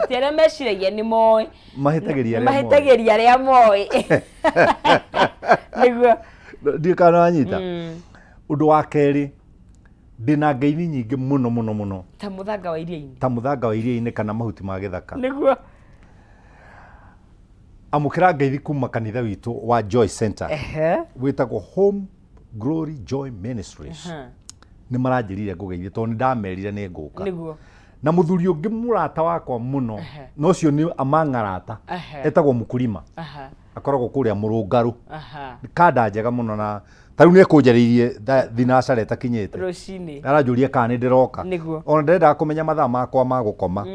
Tiara meciragia ni moy. Mahetageria ria moy. Niguo. Ndikana anyita. Undu wa keri ndina ngeithi nyingi muno. Ta muthanga wa iria-ini. Ta muthanga wa iria-ini kana mahuti ma githaka. Niguo. Amukira ngeithi kuma kanitha witu wa Joy Center. Witagwo Home Glory Joy Ministries. Ni maranjirire ngugeithie tondu ndamerire ni nguka. Niguo. Na muthuri ungi murata wakwa muno no cio ni amangarata etagwo mukulima akoragwo kuria murungaru kada njega muno na tariu ni kunjariirie thinacara etakinyite rucini aranjuria kana ni ndiroka ona ndenda kumenya mathaa makwa ma gukoma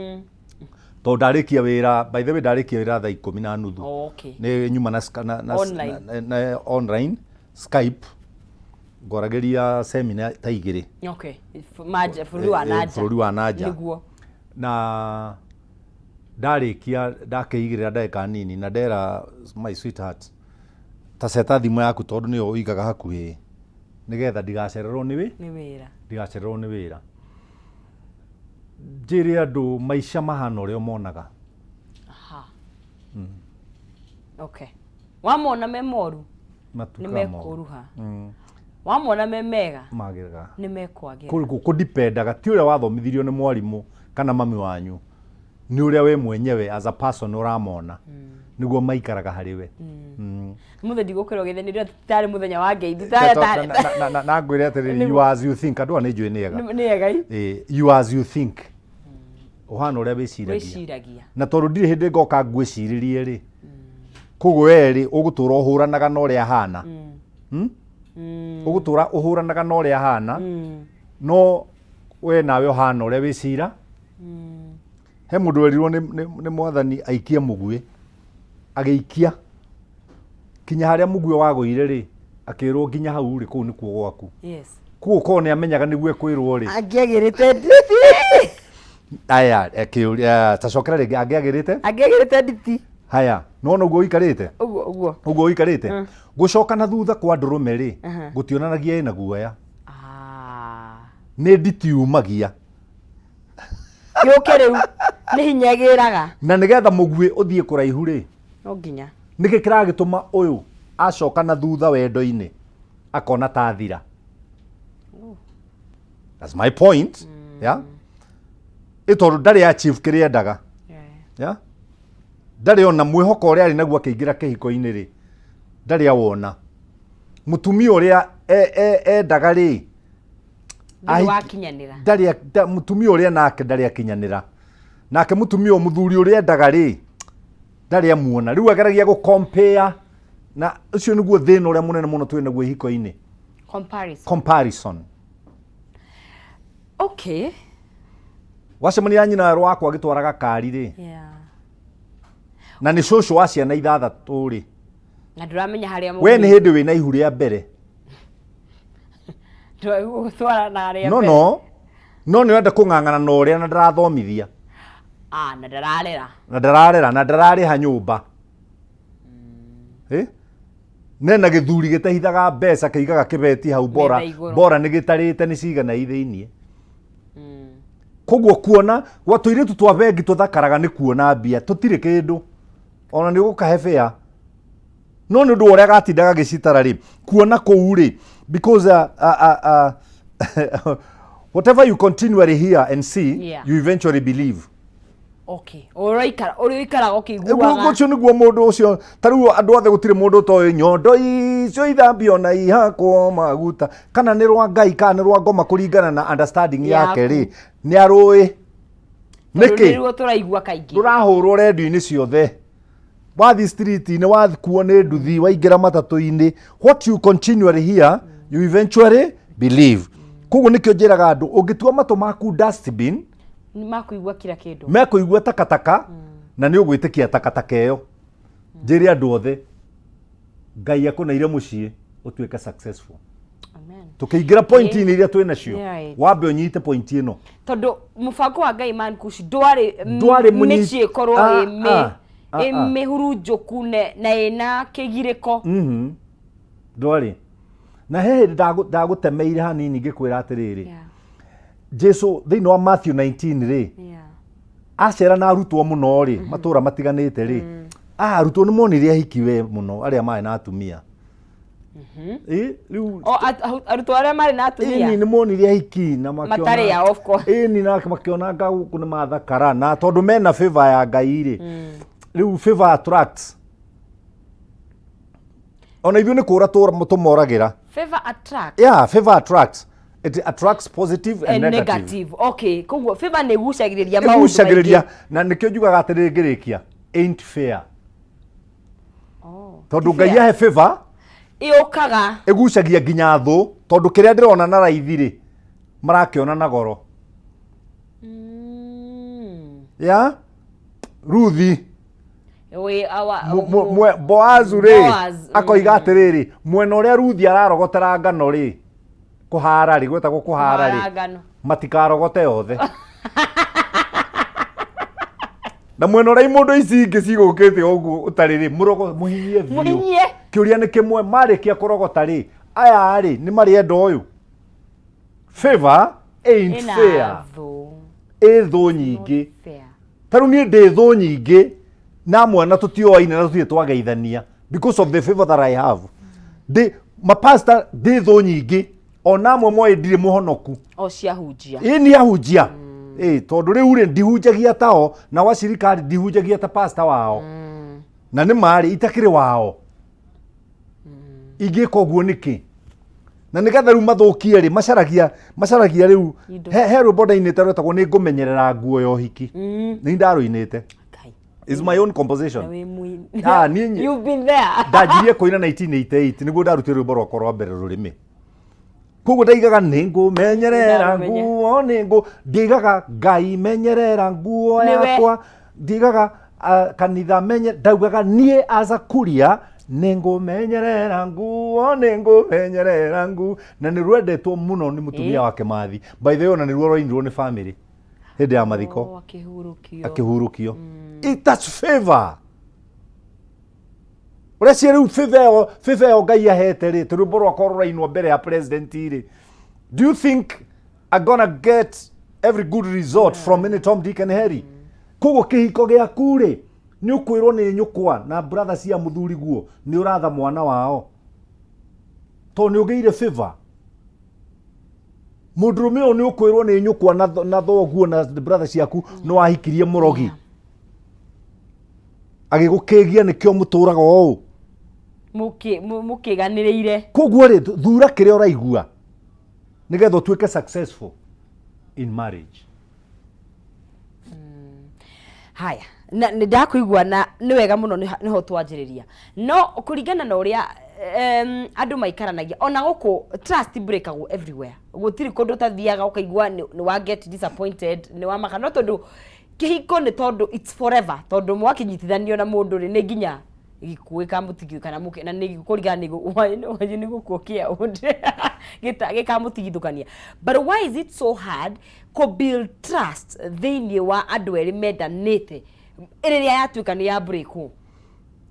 to ndarikia wira by the way ndarikia wira thaa 10:30 ni nyuma na online Skype ngorageria seminar ta igiri maja fururi wa naja niguo na ndarikia ndakeigirira ndeka nini na ndera my sweetheart ta seta thimu yaku tondu ni uigaga hakuhi nigetha ndigacererwo ni wira njiri andu maisha mahana uria monaga wamona memoru ni mekuruha wamona memega magega ni mekwagira ku dependaga ti uria wathomithirio ni mwarimu kana mami wanyu ni uria we mwenyewe as a person uramona niguo maikaraga hariwe muthe ndigukirwo githeni rio tari muthenya wa ngeithi na ngwire atiri you as you think andu ani njui ni ega you as you think uhana uria wiciragia na tondu ndiri hindi ngoka ngwiciririe ri kuguo eri ugutura uhuranaga na uria hana ugutura uhuranaga na uria hana no we nawe uhana uria wicira he mundu werirwo ni mwathani aikie mugui agiikia kinya haria mugui waguire ri akirwo nginya hau ri ku ni kuo gwaku kuo ko ni amenyaga niguo kwirwo ri angiagirite aya tacokera ringi angiagirite nditi haya no guo ikarite uguo ikarite gucoka na thutha kwa ndurume ri gutionanagia ina guoya ni nditi umagia yuke riu ni hinyagiraga na nigetha mugui uthie kuraihu ri no nginya niki kiragituma uyu acoka na thutha wendo-ini akona ta thira that's my point yeah ito ndari achieve kiriendaga yeah ndari ona mwihoko uria ari naguo akeingira kihiko-ini ri ndari awona mutumia uria endaga ri wakinyanira mutumia uria nake ndari akinyanira nake mutumia muthuri uria endaga ri ndari amuona riu ageragia gu compare na ucio niguo thina uria munene muno twina guo ihiko-ini comparison okay wacemania nyina rwakwa agitwaraga kari ri na ni cũcũ wa ciana ithathatu ri na nduramenya haria we ni hindi wina ihu ria mbere twara na haria no ni wenda kung'ang'ana na uria na ndarathomithia na ndararera na ndarariha nyumba nena githuri gitahithaga mbeca kiigaga kibeti hau bora ni gitarite ni cigana ithiini koguo kuona watuiritu twa bengi tuthakaraga ni kuona mbia tutire kindu ona ni gukahe fea no ni ndu uria gatindaga gicitara ri kuona kou ri because whatever you continually hear and see you eventually believe uriikara ukiguaga ucio niguo mundu ucio tariu andu othe gutire mundu toy nyondo icio ithambio na ihakwo maguta kana ni rwa ngai kana ni rwa ngoma kuringana na understanding yake ri ni arui niki turaigua kaingi turahurwo redio-ini ciothe wathi street ni wathikuo ni nduthi waingira matatu-ini what you continually hear you eventually believe koguo nikio njiraga andu ungitua matu maku dustbin makuigua kila kindu mekuigua takataka na ni ugwitikia takataka iyo njiri andu othe ngai akunaire mucii utuike successful amen tukiingira point ini iria twina cio wambe unyite point ino tondu mubango wa ngai Man Kush ndwari mucii korwo mihurunjuku na ina kigiriko ndwari na he ndagutemeire hanini ngikwira atiriri Jesu thiini wa Matthew 19 ri acera na arutwo muno ri matura matiganite ri arutwo ni monire hikiwe muno aria mai na atumia riu arutwo aria mari na atumia ni monire hiki na makiona matari ya of course ni na makiona ngau kuna mathakara na tondu mena favor ya Ngai ri riu favor attracts ona ivyo ni kura tumораgira favor attracts favor attracts. It attracts positive and negative. Okay, koguo favor ne gucagiriria maundu gucagiriria na nikio njugaga atiriri ngirikia ain't fair. Tondu Ngai ahe favor iukaga igucagia nginya thu tondu kiria ndirona na raithi ri marakiona na goro. Ruthi Boazu ri akoiga atiriri mwena uria Ruthi ararogotera ngano ri kuhara ri gwetagwo kuhara ri matikarogote othe na mwena uria imundu ici ingi cigukite uguo utari ri murogo muhinyie kiuria ni kimwe marikia kurogota ri aya ri ni marienda uyu favor ain't fair etho nyingi taru ni ndi tho nyingi na mwana tutioine na tutie twageithania because of the favor that I have my pastor ndi tho nyingi ona amwe moe ndire muhonoku o ciahunjia ni ahunjia tondu riu ri ndihunjagia tao na wa sirikari ndihunjagia ta pastor wao na ni mari itakiri wao igiko guo niki na nigatha riu mathukie ri macaragia riu he rwimbo-inĩ rwetagwo ni ngumenyerera nguo ya uhiki ni ndaruinite is my own composition you've been there ndajirie kuina 1988 niguo ndarutire rwimbo rwakwa rwa mbere rurimi koguo ndaigaga ningumenyerera nguo ndigaga Ngai menyerera nguo yakwa ndigaga kanitha ndaugaga nie as a kuria ningumenyerera nguo na ni rwendetwo muno ni mutumia wake Mathi by the way na ni ruo roinirwo ni family hindi ya mathiko akihurukio that's favor ureci riu favor Ngai ahete ri turumbo rwakwa rurainwo mbere ya president ri do you think I'm gonna get every good result from any Tom Dick and Harry koguo kihiko giaku ri ni ukwirwo ni nyukwa na brother cia muthuri guo ni uratha mwana wao to ni ugeire favor mudrume o ni ukwirwo ni nyukwa na thoguo na brother ciaku no wahikirie murogi agigukegia nikio muturaga o mukiganiriire koguo ri thura kiria uraigua nigetha utuike successful in marriage. Haya na ndakuigua na ni wega muno niho twanjiriria no kuringana na uria andu maikaranagia ona guku trust breakagwo everywhere gutiri kundu tathiaga ukaigua ni wa get disappointed ni wa maka no tondu kihiko ni tondu it's forever tondu mwakinyitithanio na mundu ri ni nginya gikuika mutigithu kana muke na ni kurigana ni gukukia gikamutigithukania but why is it so hard to build trust thini wa andu eri mendanite iriria yatuika ni ya break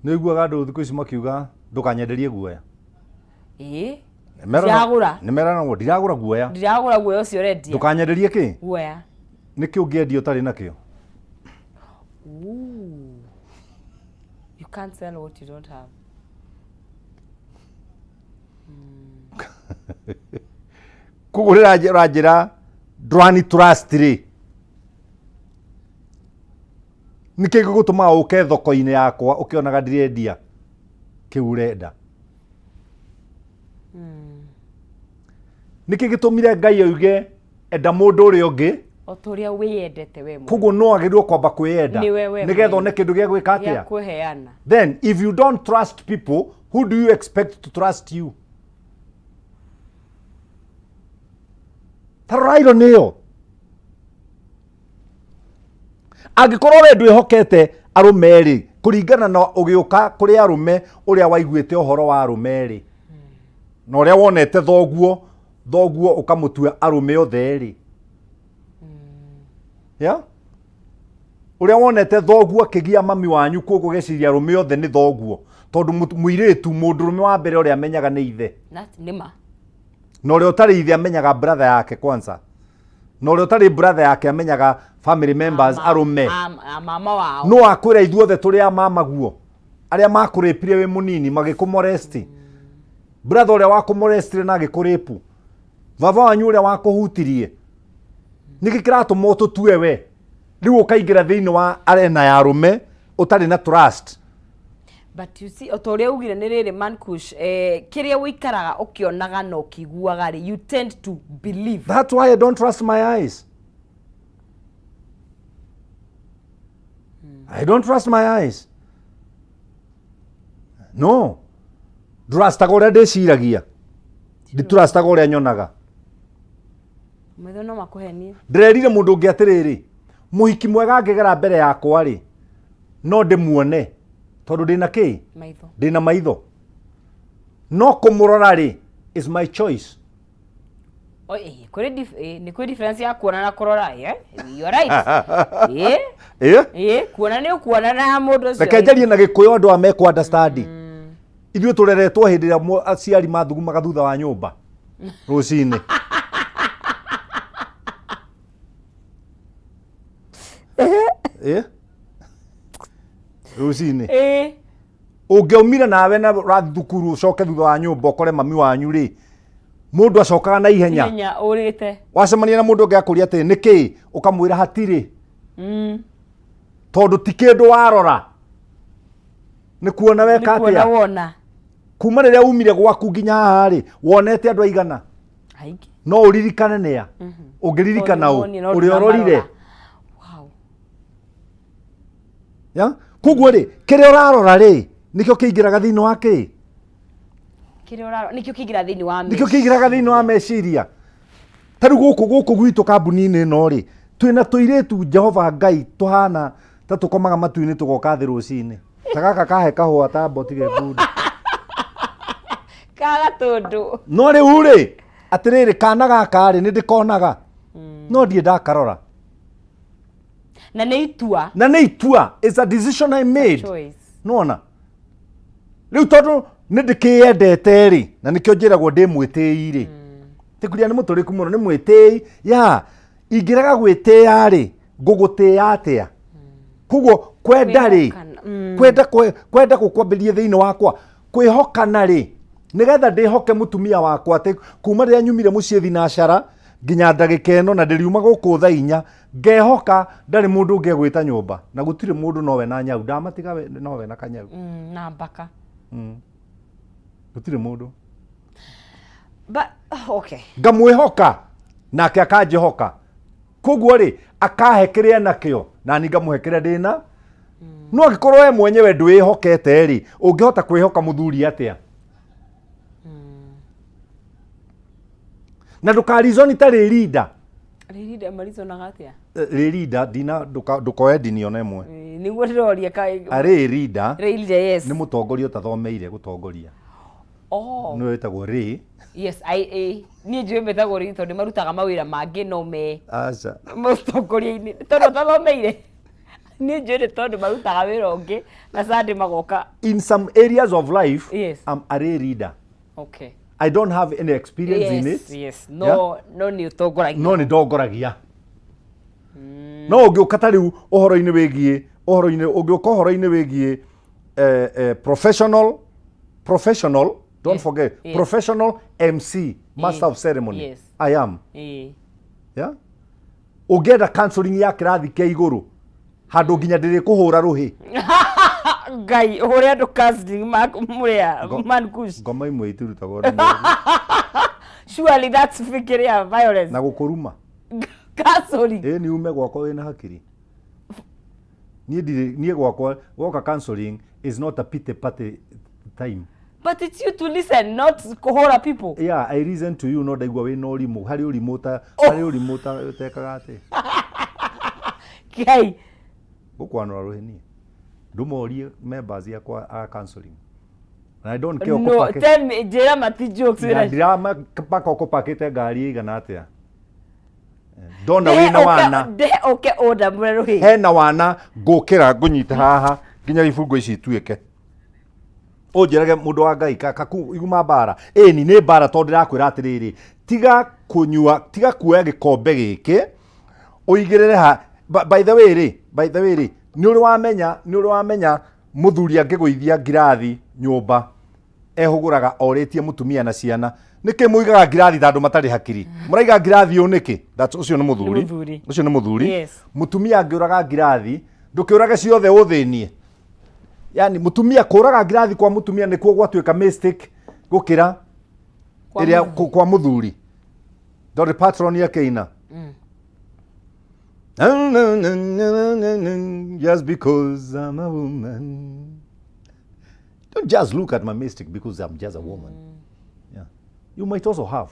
niguaga andu thiku ici makiuga ndukanyenderie guoya ndiragura nimerana ndiragura guoya ucio redia ndukanyenderie ki guoya niki ungiendio tari nakio you can't sell what you don't have kugurira rajira drani trust ri niki gutuma uke thoko-ini yakwa ukionaga ndirendia kiurenda niki gitumire Ngai auge enda mundu uri ungi oturia wiyendete we mu koguo no agirirwo kwamba kwiyenda nigetha one kindu gia gwika atia kuheana then if you don't trust people who do you expect to trust you tarairo niyo agikorwo we ndwihokete arume ri kuringana na ugiuka kuri arume uria waiguite uhoro wa arume ri na uria wonete thoguo ukamutua arume othe ri uria wonete thoguo akigia mami wanyu koguo geciria arume othe ni thoguo tondu muiritu mundurume wa mbere uria amenyaga ni ithe nima na uria utari ithe amenyaga brother yake kwanza no ri utari brother yake amenyaga family members arume mama wao no akwira ithuothe turi a mama guo aria makuripire we munini magikumoresti brother uria wakumorestire na agikuripu vava wanyu uria wakuhutirie niki kiratuma ututue we riu ukaingira thiini wa arena ya arume utari na trust. But you see otoria ugire ni riri Man Kush kiria wikaraga ukionaga no kiguaga ri you tend to believe. That's why I don't trust my eyes. I don't trust my eyes. No. Trustaga uria ndiciragia. Nditrustaga uria nyonaga. Metho no makuhenie. Ndirerire mundu ungi atiriri. Muhiki mwega angigera mbere yakwa ri. No ndimuone. Tondu ndina ki? Maitho. Ndina maitho. No kumurora ri is my choice. Oi, ni kuri difference ya kuona na kurora, you are right. Kuona ni kuona na mundu cio. Reke njarie na Gikuyu andu ameku understand. Ithuĩ tureretwo hindi ria aciari mathugumaga thutha wa nyumba rucini. Rucini. Ungiaumire nawe na rathi thukuru ucoke thutha wa nyumba ukore mami wanyu ri mundu acokaga na ihenya urite wacemania na mundu ungiakuria ati niki ukamwira hatiri tondu ti kindu warora ni kuona weka atia wona kuma riria umire gwaku nginya haha ri wonete andu aigana aingĩ no uririkane nia ungiririkana u uri ororire wow ya kuguo ri kiria urarora ri nikio kiingiraga thiini wa ki kiria urarora nikio kiingira thiini wa nikio kiingiraga thiini wa meciria tariu guku gwitu kambuni-ini no ri twina tuiritu Jehova Ngai tuhana ta tukomaga matu-ini tugoka thi rucini ta gaka kahe kahua ta botige good kaga tundu no riu ri atiriri kana gaka ri ni ndikonaga no ndie ndakarora na ni itua it's a decision I made nona riu tondu ni ndikiyendete ri na nikio njiragwo ndi mwitii ri tikuria ni muturiku muno ni mwitii ya ingiraga gwitia ri ngugutia atia kuguo kwenda ri kwenda gukwambiria thiini wakwa kwihokana ri nigetha ndihoke mutumia wakwa ati kuma riria nyumire mucii thinacara nginya ndagika ino na ndiriuma guku thaa 4 ngehoka ndari mundu ungegwita nyumba na gutire mundu nowe na nyau ndamatiga nowe na kanyau na mbaka gutire mundu but okay ngamwihoka nake akanjihoka kuguo ri akahe kiria nakio na ni ngamuhe kiria ndina no agikorwo we mwenyewe ndwihokete ri ungihota kwihoka muthuri atia na ndukarizoni ta ririda marizonaga atia ririda dina ndukoe dini ona imwe niguo ndiroria kai ari ririda yes ni mutongoria utathomeire gutongoria no wetagwo ri yes ni njui metagwo ri tondu marutaga mawira mangi no me aca mutongoria-ini tondu utathomeire ni njui tondu marutaga wira ungi na sandi magoka in some areas of life yes. I'm a reader. Okay. I don't have any experience in it. Yes. No ni utongoragia. No ni ndongoragia. No ungiuka ta riu uhoro-ini wigie ungiuka uhoro-ini wigie professional don't forget professional MC master of ceremony. Yes. I am. Yeah. Ungenda counseling ya kirathi kia iguru handu nginya ndiri kuhura ruhi Ngai uria andu counseling muria Man Kush ngoma imwe itirutagwo surely that's fikiria violence na gukuruma counseling ni ume gwakwa wina hakiri nie gwakwa woka counseling is not a pity party time. But it's you to listen, not kuhora people. Yeah, I listen to you, no ndaigua wina urimu hari urimuta utekaga ati Kai gukwanura ruhini ndumorie members yakwa a counseling and I don't care no tell me jera mati jokes wira ndira paka ukupakite ngari igana atia ndona wina wana de okay order mure ruhi hena wana ngukira ngunyita haha nginya ibungo ici ituike Onjerage mundu wa Ngai kaku iguma bara ni bara tondu ndirakwira atiriri tiga kuoya gikombe giki uigirire ha by the way ri ni uri wamenya muthuri angiguithia ngirathi nyumba ehuguraga oritie mutumia na ciana niki muigaga ngirathi tandu matari hakiri muraiga ngirathi uniki ucio ni muthuri mutumia angiuraga ngirathi ndukiurage ciothe uthinie yani mutumia kuraga ngirathi kwa mutumia nikuo gwatuika mistake gukira iria kwa muthuri ndori patron yake ina just because I'm a woman. Don't just look at my mistake because I'm just a woman. Yeah. You might also have.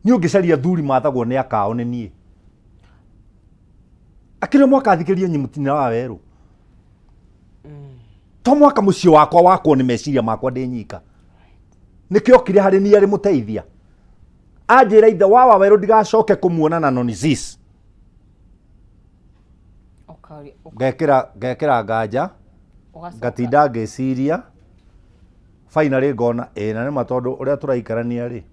Ni ungicaria thuri mathagwo ni akao ni nie. Akire mwaka thikiririo nyimutina wa weru. To mwaka mucio wakwa ni meciria makwa ndi nyika. Nikio kire hari ni ari muteithia. Anjira ithe wa weru ndigacoke kumuona na nonizis. Ngekira nganja ngatinda ngeciria finally ngona na nima tondu uria turaikarania ri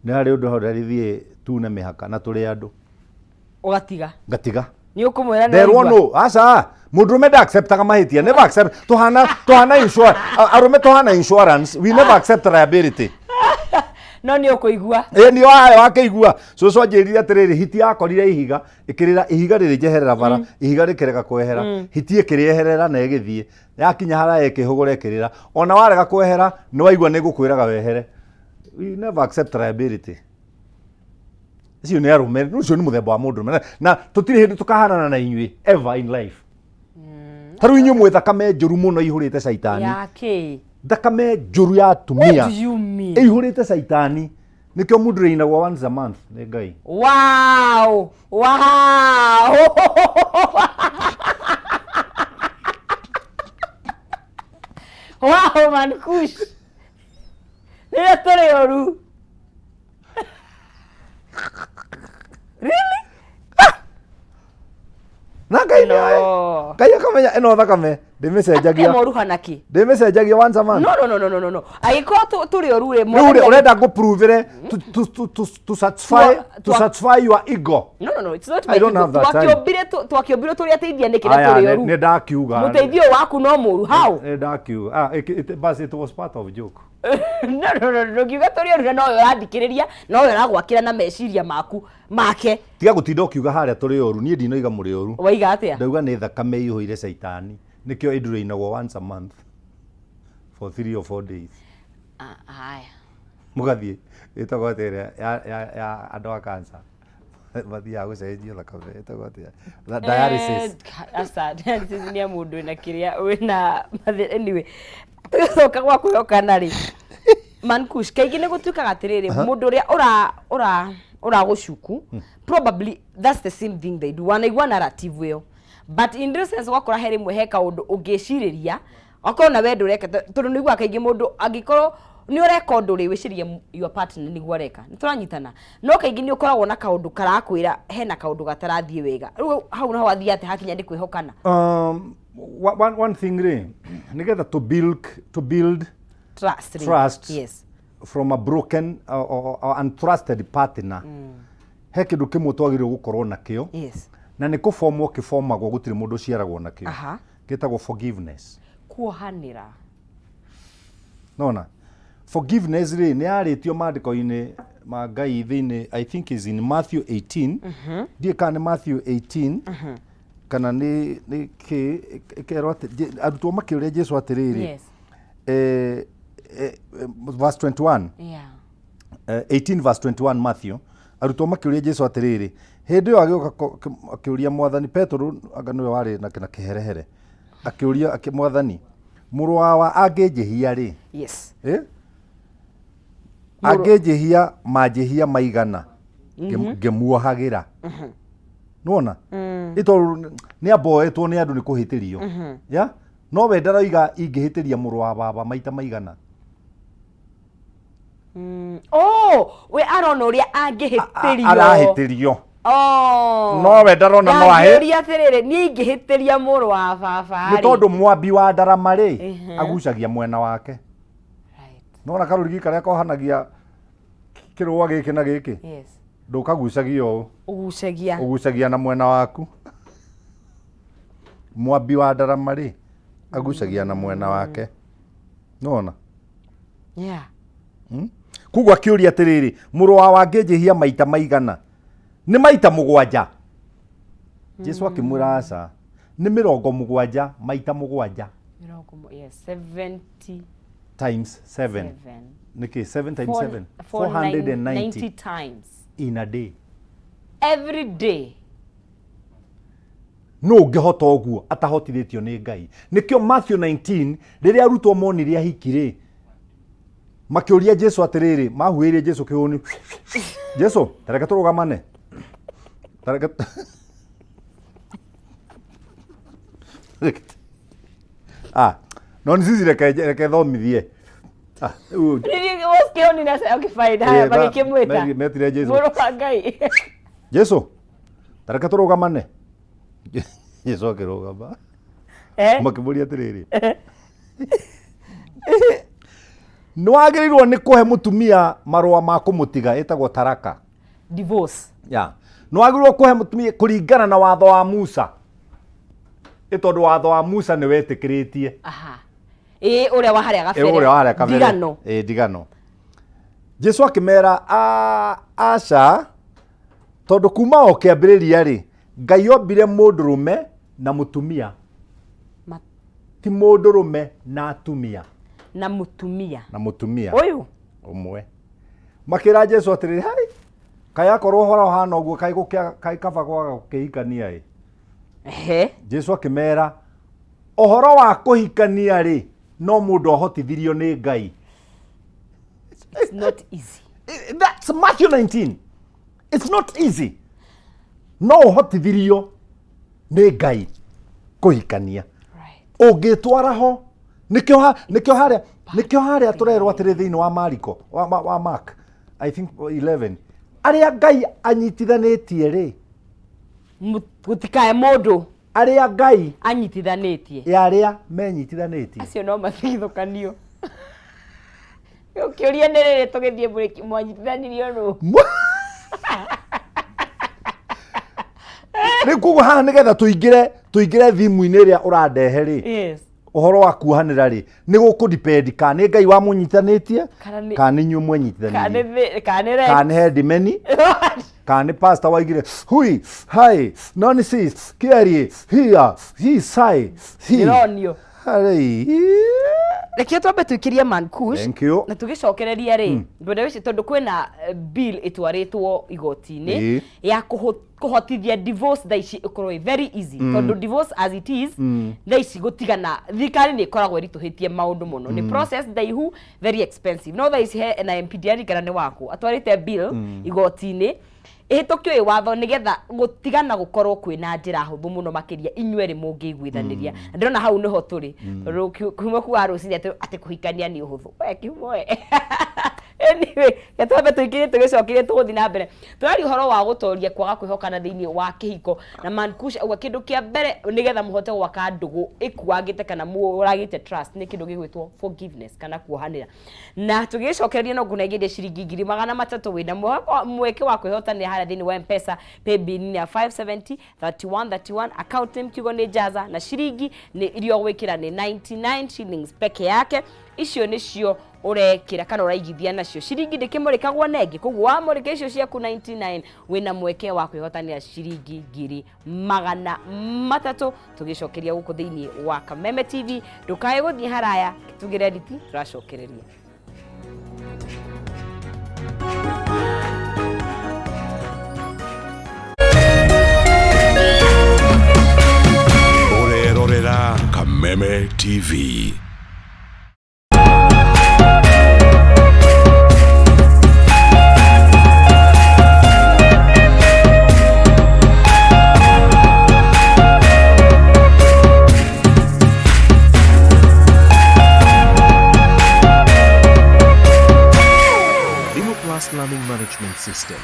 ni hari undu horithie tune mihaka na turi andu ngatiga ni ukumwira there no asa mundurume nda acceptaga mahitia never accept tuhana insurance arume tuhana insurance we never accept liability no ni ukuigua ni wakeigua so anjirire atiriri hiti yakorire ihiga ikirira ihiga riri njeherera bara ihiga rikirega kwehera hiti ikirieherera na igithie yakinya hara ikihugura ikirira ona warega kwehera ni waigua nigukwiraga wehere we never accept liability icio ni arume ucio ni muthemba wa mundu na tutiri hindi tukahanana na inyui ever in life taru inyu mwe thakame njuru muno ihurite caitani yake thakame njuru ya tumia ihurite caitani nikio mundu reinagwo once a month ni Ngai wow Man Kush ni tore oru really na Ngai no Ngai akamenya eno thakame ndimicenjagia moruhanaki ndimicenjagia once a month no agiko turi oru re mo urenda go prove to satisfy your ego no it's not. I don't have that time twakiobire turi ateithia nikira turi oru ne ndakiuga muteithio waku no muru how ne ndakiuga it was part of joke no kiuga turi oru no yathikiriria no yaragwakira na meciria maku make tiga gutinda ukiuga haria turi oru nie ndinoiga muri oru waiga atia ndauga ni thakame ihuire caitani nikio idurainagwo once a month for 3 or 4 days haya mugathie itagwo atere ya andu a cancer bathia gucenjio thakame itagwo atere dialysis dialysis ni mundu na kiria wina anyway tucoka gwa kwiyokana ri Man Kush kaigi ni gutuika gatiriri mundu ria ura gucuku probably that's the same thing they do wanaigua narrative yo but in this sense wakora heri mwe heka undu ungiciriria akona wendo reka tondu nigua kaigi mundu angikoro ni ureka undu ri wicirie your partner ni gwareka nituranyitana no kaigi ni ukoragwo na kaundu karakwira hena kaundu gatarathie wega hau naho athia ate hakinya ndi kwihokana one thing ri nigetha to build trust yes from a broken or untrusted partner he kindu kimwe twagirwo gukorwo nakio yes na ni kufomwo kifomagwo gutire mundu ciaragwo nakio kitagwo forgiveness kuohanira nona forgiveness ri ni aritio mandiko-ini ma Ngai thini I think is in Matthew 18 die kana Matthew 18 kana ni kerwa arutwo makiuria Jesu atiriri yes verse 21 yeah 18 verse 21 Matthew arutwo makiuria Jesu atiriri hindi yo agioka akiuria mwathani Petro anga niwe wari na kiherehere akiuria mwathani muru wa angejihia ri yes angejihia manjihia maigana ngemuohagira nona ito ni aboetwo ni andu ni kuhitirio ya no we ndaraiga ingihitiria muru wa baba maita maigana we arona uria angihitirio arahitirio nowe ndarona no ahe ndio atirire ni ingihitiria muru wa baba ni tondu mwambi wa ndarama ri agucagia mwena wake right nona karurigi karia kohanagia kirua giki na giki yes ndukagucagia u ugucagia na mwena waku mwambi wa ndarama ri agucagia na mwena wake nona yeah kugwa kiuria atiriri muru wa wangejihia maita maigana ni maita mugwanja Jesu akimwira aca ni 70 maita 7 yes 70 times 7 niki 7 times 7 490 times in a day every day no ngehota oguo atahotithitio ni Ngai nikio Matthew 19 riria arutwo monire ahikire makiuria Jesu atiriri mahuirie Jesu kiuni Jesu tareka turugamane tareka no nzizi reke thomithie nini woskioni na sasa ukifaida bagikimwita metire Jesu muru wa Ngai Jesu tareka turugamane Jesu akirugama makimuria atiriri nwagĩrĩirwo nĩ kũhe mũtumia marũa ma kũmũtiga ĩtagwo taraka divorce nwagĩrĩirwo kũhe mũtumia kũringana na watho wa Musa ĩtondũ watho wa Musa nĩ wetĩkĩrĩtie ũrĩa wa harĩa kabere ndigano ndigano Jesu akĩmera aca tondũ kuma o kĩambĩrĩria rĩ Ngai ombire mũndũrũme na mũtumia ti mũndũrũme na atumia na mutumia uyu umwe makira Jesu atiriri hai kaya korwo hora hana uguo kai kaba kwaga kuhikania ri Jesu akimera ohoro wa kuhikania ri no mundu ohotithirio ni Ngai it's not easy that's Matthew 19 it's not easy no ohotithirio ni Ngai kuhikania right ungitwara ho nikio haria turerwo atiri thiini wa Mariko wa Mark I think 11 aria Ngai anyitithanitie ri gutikae mundu aria Ngai anyitithanitie aria menyitithanitie acio no mathithukanio ukiuria ni riri tugithie break mwanyitithanirio ru ni kugo haha nigetha tuingire thimu-ini iria urandehe ri yes uhoro wa kuhanira ri ni guku depend ka ni Ngai wa munyitithanitie ka ni nyu mwenyitithanitie ka ni headmeni ka ni pastor waigire hui hai none sis kiari here he sai ironio hari reke twambe twikirie Man Kush na tugicokereria ri ndwende wici tondu kwina bill itwaritwo igoti-ini ya kuhotithia divorce thaici ikorwo very easy tondu divorce as it is thaici gutigana thikari ni ikoragwo irituhitie maundu muno ni process ndaihu very expensive no thaici he na MP ndirikana ni wako atwarite bill igoti-ini ihitukio watho nigetha gutigana gukorwo kwina njira huthu muno makiria inyueri mungiguithaniria ndirona hau niho turi kuma kwa rucini ati kuhikania ni uhuthu we kimwe anyway gatwabe tuikirie tugicokirie tuguthi na mbere turari horo wa gutoria kwaga kwihokana thiini wa kihiko na Man Kush auga kindu kia mbere nigetha muhote gwaka ndugu ikuagite kana muragite trust ni kindu gigwitwo forgiveness kana kuohanira na tugicokereria no kunengeria ciringi 300 wina mweke wa kwihotania haria thiini wa M-Pesa paybill ni ya 570 3131 account name kigo ni jaza na ciringi ni irio gwikira ni 99 shillings peke yake icio nicio urekira kana uraigithia nacio ciringi ndikimurikagwo nengi koguo wamurika icio ciaku 99 wina mweke wa kwihotania ciringi 300 tugicokeria guku thiini wa Kameme TV ndukae guthie haraya tugire nditi turacokereria urerorera Kameme TV. Learning Management System,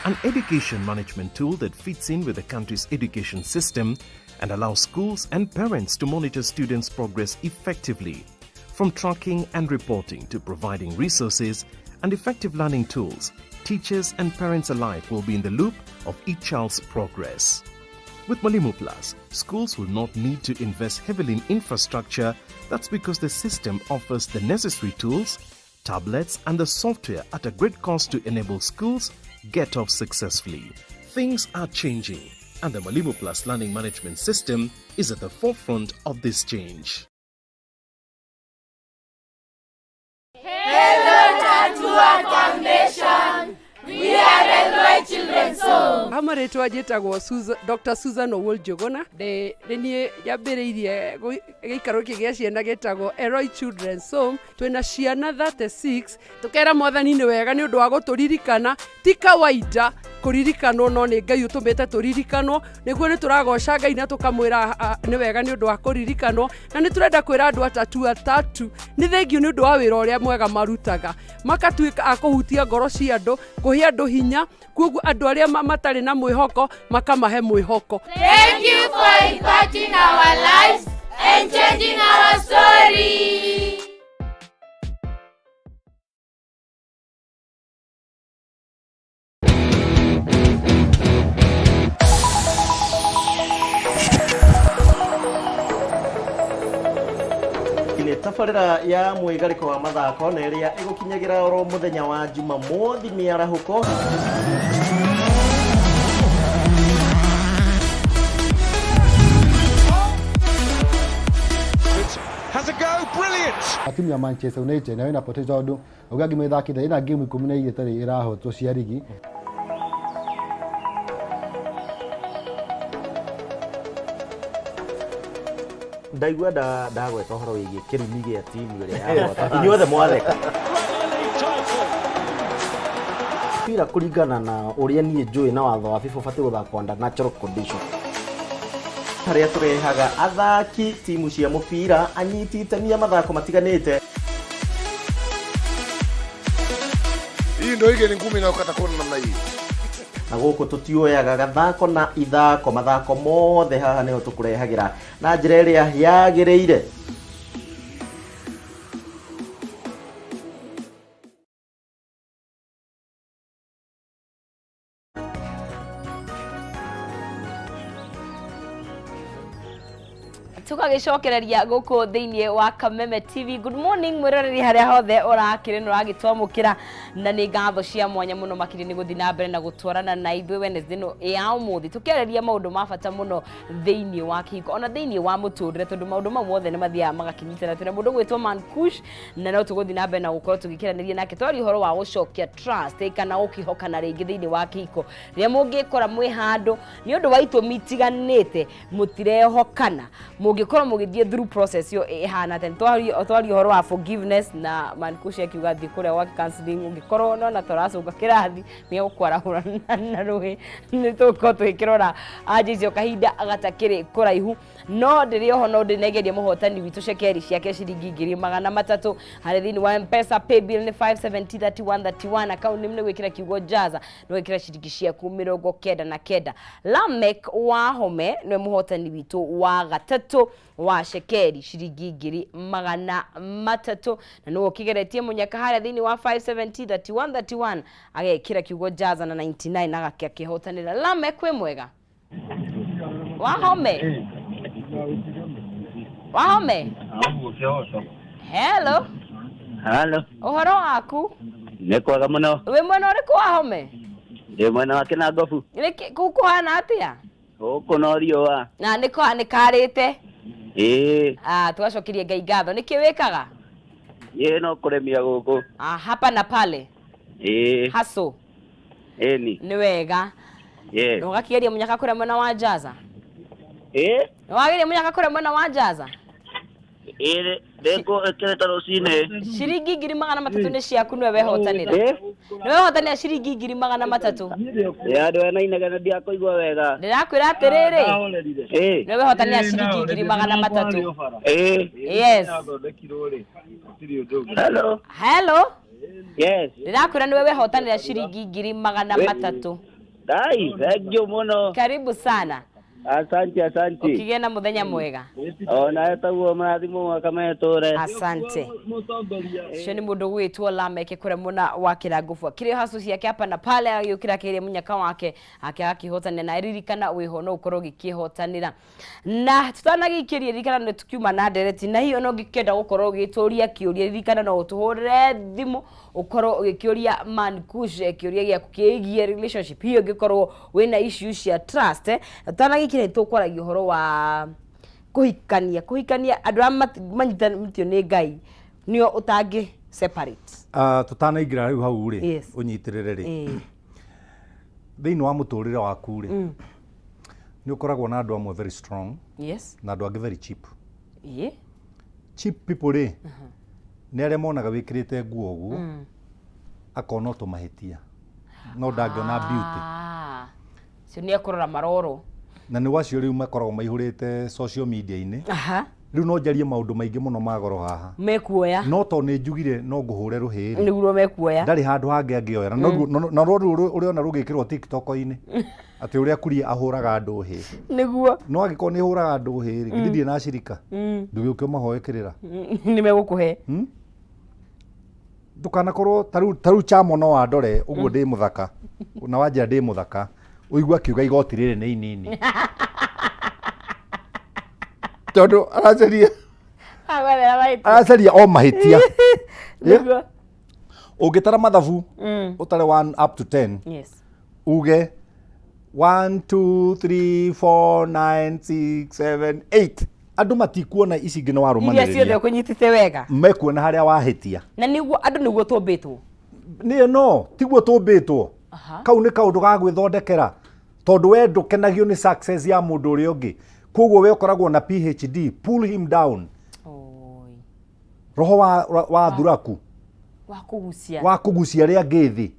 an education management tool that fits in with the country's education system and allows schools and parents to monitor students' progress effectively. From tracking and reporting to providing resources and effective learning tools, teachers and parents alike will be in the loop of each child's progress. With Mwalimu Plus, schools will not need to invest heavily in infrastructure. That's because the system offers the necessary tools, tablets and the software at a great cost to enable schools get off successfully. Things are changing, and the Mwalimu Plus learning management system is at the forefront of this change. Hello, Tatua Foundation. We are Elroy Children's Home. Amaretwa jetagwo Dr. Susan Owuljogona de nie yambiriirie gikaro kigia ciana getagwo Elroy Children's Home. Twina ciana 36 tukera mwathani ni wega ni undu wa guturirikana ti kawaida kuririkano no ni Ngai utumite turirikano niguo ni turagoca Ngai na tukamwira ni wega ni undu wa kuririkano na ni turenda kwira andu atatu ni thengio ni undu wa wira uria mwega marutaga makatuika akuhutia ngoro cia andu kuhia andu hinya kuoguo andu aria matari na mwihoko makamahe mwihoko. Thank you for impacting our lives and changing our story. Tabarĩra ya mwĩgarĩko wa mathako na ĩrĩa ĩgũkinyagira oro mũthenya wa Jumamothi mĩarahuko. Has a go, brilliant. Timu ya Manchester United nayo inapoteza undu ugaga methakite ina game 12 itari irahotwo cia ligi. Ndaigua ndagweta horo wigi kirumi gia timu ĩrĩa yahota. Inyuothe mwatheka. Pira kuringana na ũrĩa niĩ njũĩ na watho wa FIFA ũbatiĩ gũthakwo under natural condition. Harĩa tũrehaga athaki timu cia mũbira anyiti itemi ya mathako matiganĩte. Hii ndio ile ngumi na ukata kona namna hii. Na gũkũ tũtioyaga gathako na ithako mathako mothe haha nĩho tũkũrehagira na njĩra ĩrĩa yagĩrĩire. tukagicokereria guku thiini wa Kameme TV. Good morning mwiroreri haria hothe urakire nuragitwamukira na ni ngatho cia mwanya muno makiri ni guthi na mbere na gutwarana na ithuĩ Wednesday no ya umuthi tukiareria maundu ma bata muno thiini wa kihiko ona thiini wa muturire tondu maundu mau mothe ni mathia magakinyitana twina mundu gwitwo Man Kush na no tuguthi na mbere na gukorwo tugikiranĩria nake twari uhoro wa gucokia trust kana ukihokana ringi thiini wa kihiko ria mungikora mwi handu ni undu wa itũmi itiganĩte mutirehokana mungikora mugithie through process yo ihana ten twari uhoro wa forgiveness na Man Kush akiuga thi kuria wa counseling ungikora no na toracunga kirathi ni gukwarahura na ruhi ni tuko twikirora aje icio kahinda agatakiri kuraihu no ndiri oho no ndinegeria muhotani witu shekeri ciake ciringi 300 hari thini wa M-Pesa paybill ni 5703131 account nimne gwikira kiugo jaza no gwikira ciringi ciaku 99 Lamek wa home no muhotani witu wa gatatu wa shekeri ciringi 300 na no kigeretie munyaka hari thini wa 5703131 agekira kiugo jaza na 99 agakia kihotanira Lamek kwe mwega wa home Wahome. Hello. Hello. Uhoro waku? Nekwega muno. We mwena uriku wahome? Ndi mwena wa Kinangofu. Niki kukuhana atia? Huko no riũa. Na niko nikarite. Tugacokirie Ngai ngatho. Niki wikaga? No kuremia guku. Hapa na pale. Haso. Ni wega. Ugakigeria munyaka kuria mwena wa Jaza. Wageria munyaka kuria mwena wa Jaza. Ndeko ekereta rucine. Ciringi 300 ni ciaku niwe wehotanira. Niwe wehotanira ciringi 300. Andu ena inegene ndia kuigua wega. Ndirakwira atiriri. Niwe wehotanira ciringi 300. Yes. Hello. Hello. Yes. Ndirakwira niwe wehotanira ciringi 300. Dai, thank you muno. Karibu sana. Asante. Ukigĩa na muthenya mwega. Ona taguo marathimo mwaka metore. Asante. Cio nĩ mũndũ gwĩtwo Lameke kũrĩa mwena wa Kĩrangũbua. Kĩrĩ hustle ciake hapa na pale agĩũkĩra kĩrĩa mũnyaka wake akĩhotanĩra na ririkana wĩho no ũkorwo gĩkĩhotanĩra. Na tutanagĩikĩria ririkana nĩ tukiuma na ndereti na hiyo no ngĩkenda gũkorwo ũgĩtũria kĩũria ririkana no ũtũhũrĩre thimũ ũkorwo ũgĩkĩũria Man Kush kĩũria gĩaku kĩgiĩ relationship hiyo ngĩkorwo wĩna issues cia trust. Tutanagĩikĩria tũkwaragia ũhoro wa kuhikania andũ manyitanĩtio nĩ Ngai nĩo ũtangĩ separate. Tutanaingĩra rĩu hau rĩ ũnyitĩrĩre rĩ thĩinĩ wa mũtũrĩre waku rĩ nĩ ũkoragwo na andũ amwe very strong na andũ angĩ very cheap. Cheap people rĩ nĩ arĩa monaga wĩkĩrĩte nguo ũguo akona ũtũmahĩtia no ndangĩona beauty. Cio nĩ akũrora maroro na nĩ wacio rĩu makoragwo maihũrĩte social media-inĩ. Rĩu no njarie maũndũ maingĩ mũno magoro haha mekuoya no to nĩ njugire no ngũhũre rũhĩ nĩguo mekuoya ndarĩ handũ hangĩ angĩoya na rũrũ ũrĩona rũgĩkĩrwo TikTok-inĩ atĩ ũrĩa kuria ahũraga andũ hĩ nĩguo no angĩkorwo nĩ hũraga andũ hĩ rĩ githĩ na acirika ndũgĩũke mahoekĩrĩra nĩ megũkũhe ndũkanakorwo tarũ chamo no wandore ũguo ndĩ mũthaka na wanjĩra ndĩ mũthaka ũigua kiuga igoti rĩrĩ nĩ inini tondũ aracaria o mahĩtia ũngĩtara mathabu ũtare 1 up to 10 uge 1 2 3 4 9 6 7 8 andũ matikuona ici ingĩ nĩ warũmanĩrĩria iria ciothe ũkũnyitĩte wega mekuona harĩa wahĩtia na nĩguo andũ nĩguo tũmbĩtwo no tiguo tũmbĩtwo kau nĩ kaũndũ ga gwĩthondekera tondũ we ndũkenagio nĩ success ya mũndũ ũrĩa ũngĩ koguo we ũkoragwo na PhD pull him down roho wa thuraku wa kũgucia rĩa ngĩthĩ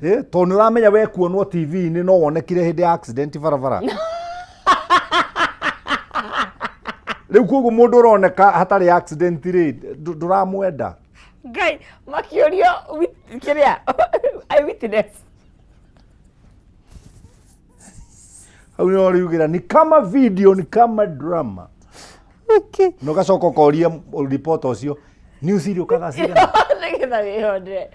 tondũ nĩ ũramenya we kuonwo TV-inĩ no wonekire hĩndĩ ya accident barabara rĩu koguo mũndũ ũroneka hatarĩ accident rĩ ndũramwenda Ngai makĩũrio kĩrĩa eyewitness hau nĩ oriugĩra ni kama video ni kama drama no gacoka ũkoria report ũcio news iria ũkaga cigana nĩgetha wĩhonde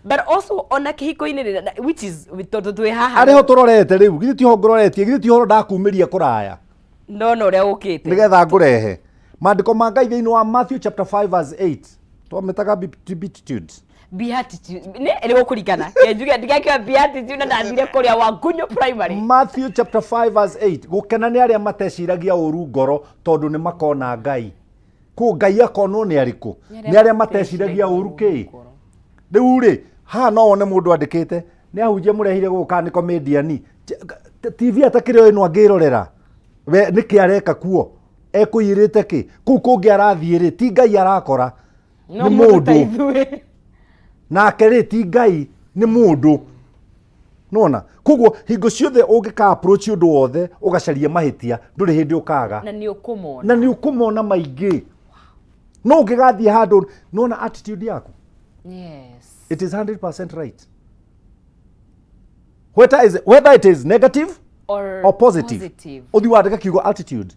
but also ona kĩhiko-inĩ which is tondũ twĩ haha arĩho tũrorete rĩu githĩ tiho ngũroretie githĩ tiho ndakumĩria kũraya ndona ũrĩa ũkĩte nĩgetha ngũrehe maandĩko ma Ngai thĩinĩ wa Matthew chapter 5 verse 8 twamĩtaga beatitudes nĩ gũkũringana njuge ndigakĩoya beatitude na ndathire kũrĩa Wangunyũ primary. Matthew chapter 5 verse 8 gũkena nĩ arĩa mateciragia ũru ngoro tondũ nĩ makona Ngai kũ Ngai akonwo nĩ arĩkũ nĩ arĩa mateciragia ũru kĩ rĩu rĩ haha no wone mũndũ andĩkĩte nĩ ahunjia mũrehire gũka nĩ comedian TV atakĩrĩ oĩ no angĩrorera we nĩkĩ areka kuo ekũiyĩrĩte kĩ kũu kũngĩ arathiĩ rĩ ti Ngai arakora nĩ mũndũ nake rĩ ti Ngai nĩ mũndũ nona koguo hingo ciothe ũngĩka approach ũndũ wothe ũgacaria mahĩtia ndũrĩ hĩndĩ ũkaga na nĩ ũkũmona maingĩ no ũngĩgathiĩ handũ nona attitude yaku it is 100% right whether it is negative or positive uthi wandĩka kiugo attitude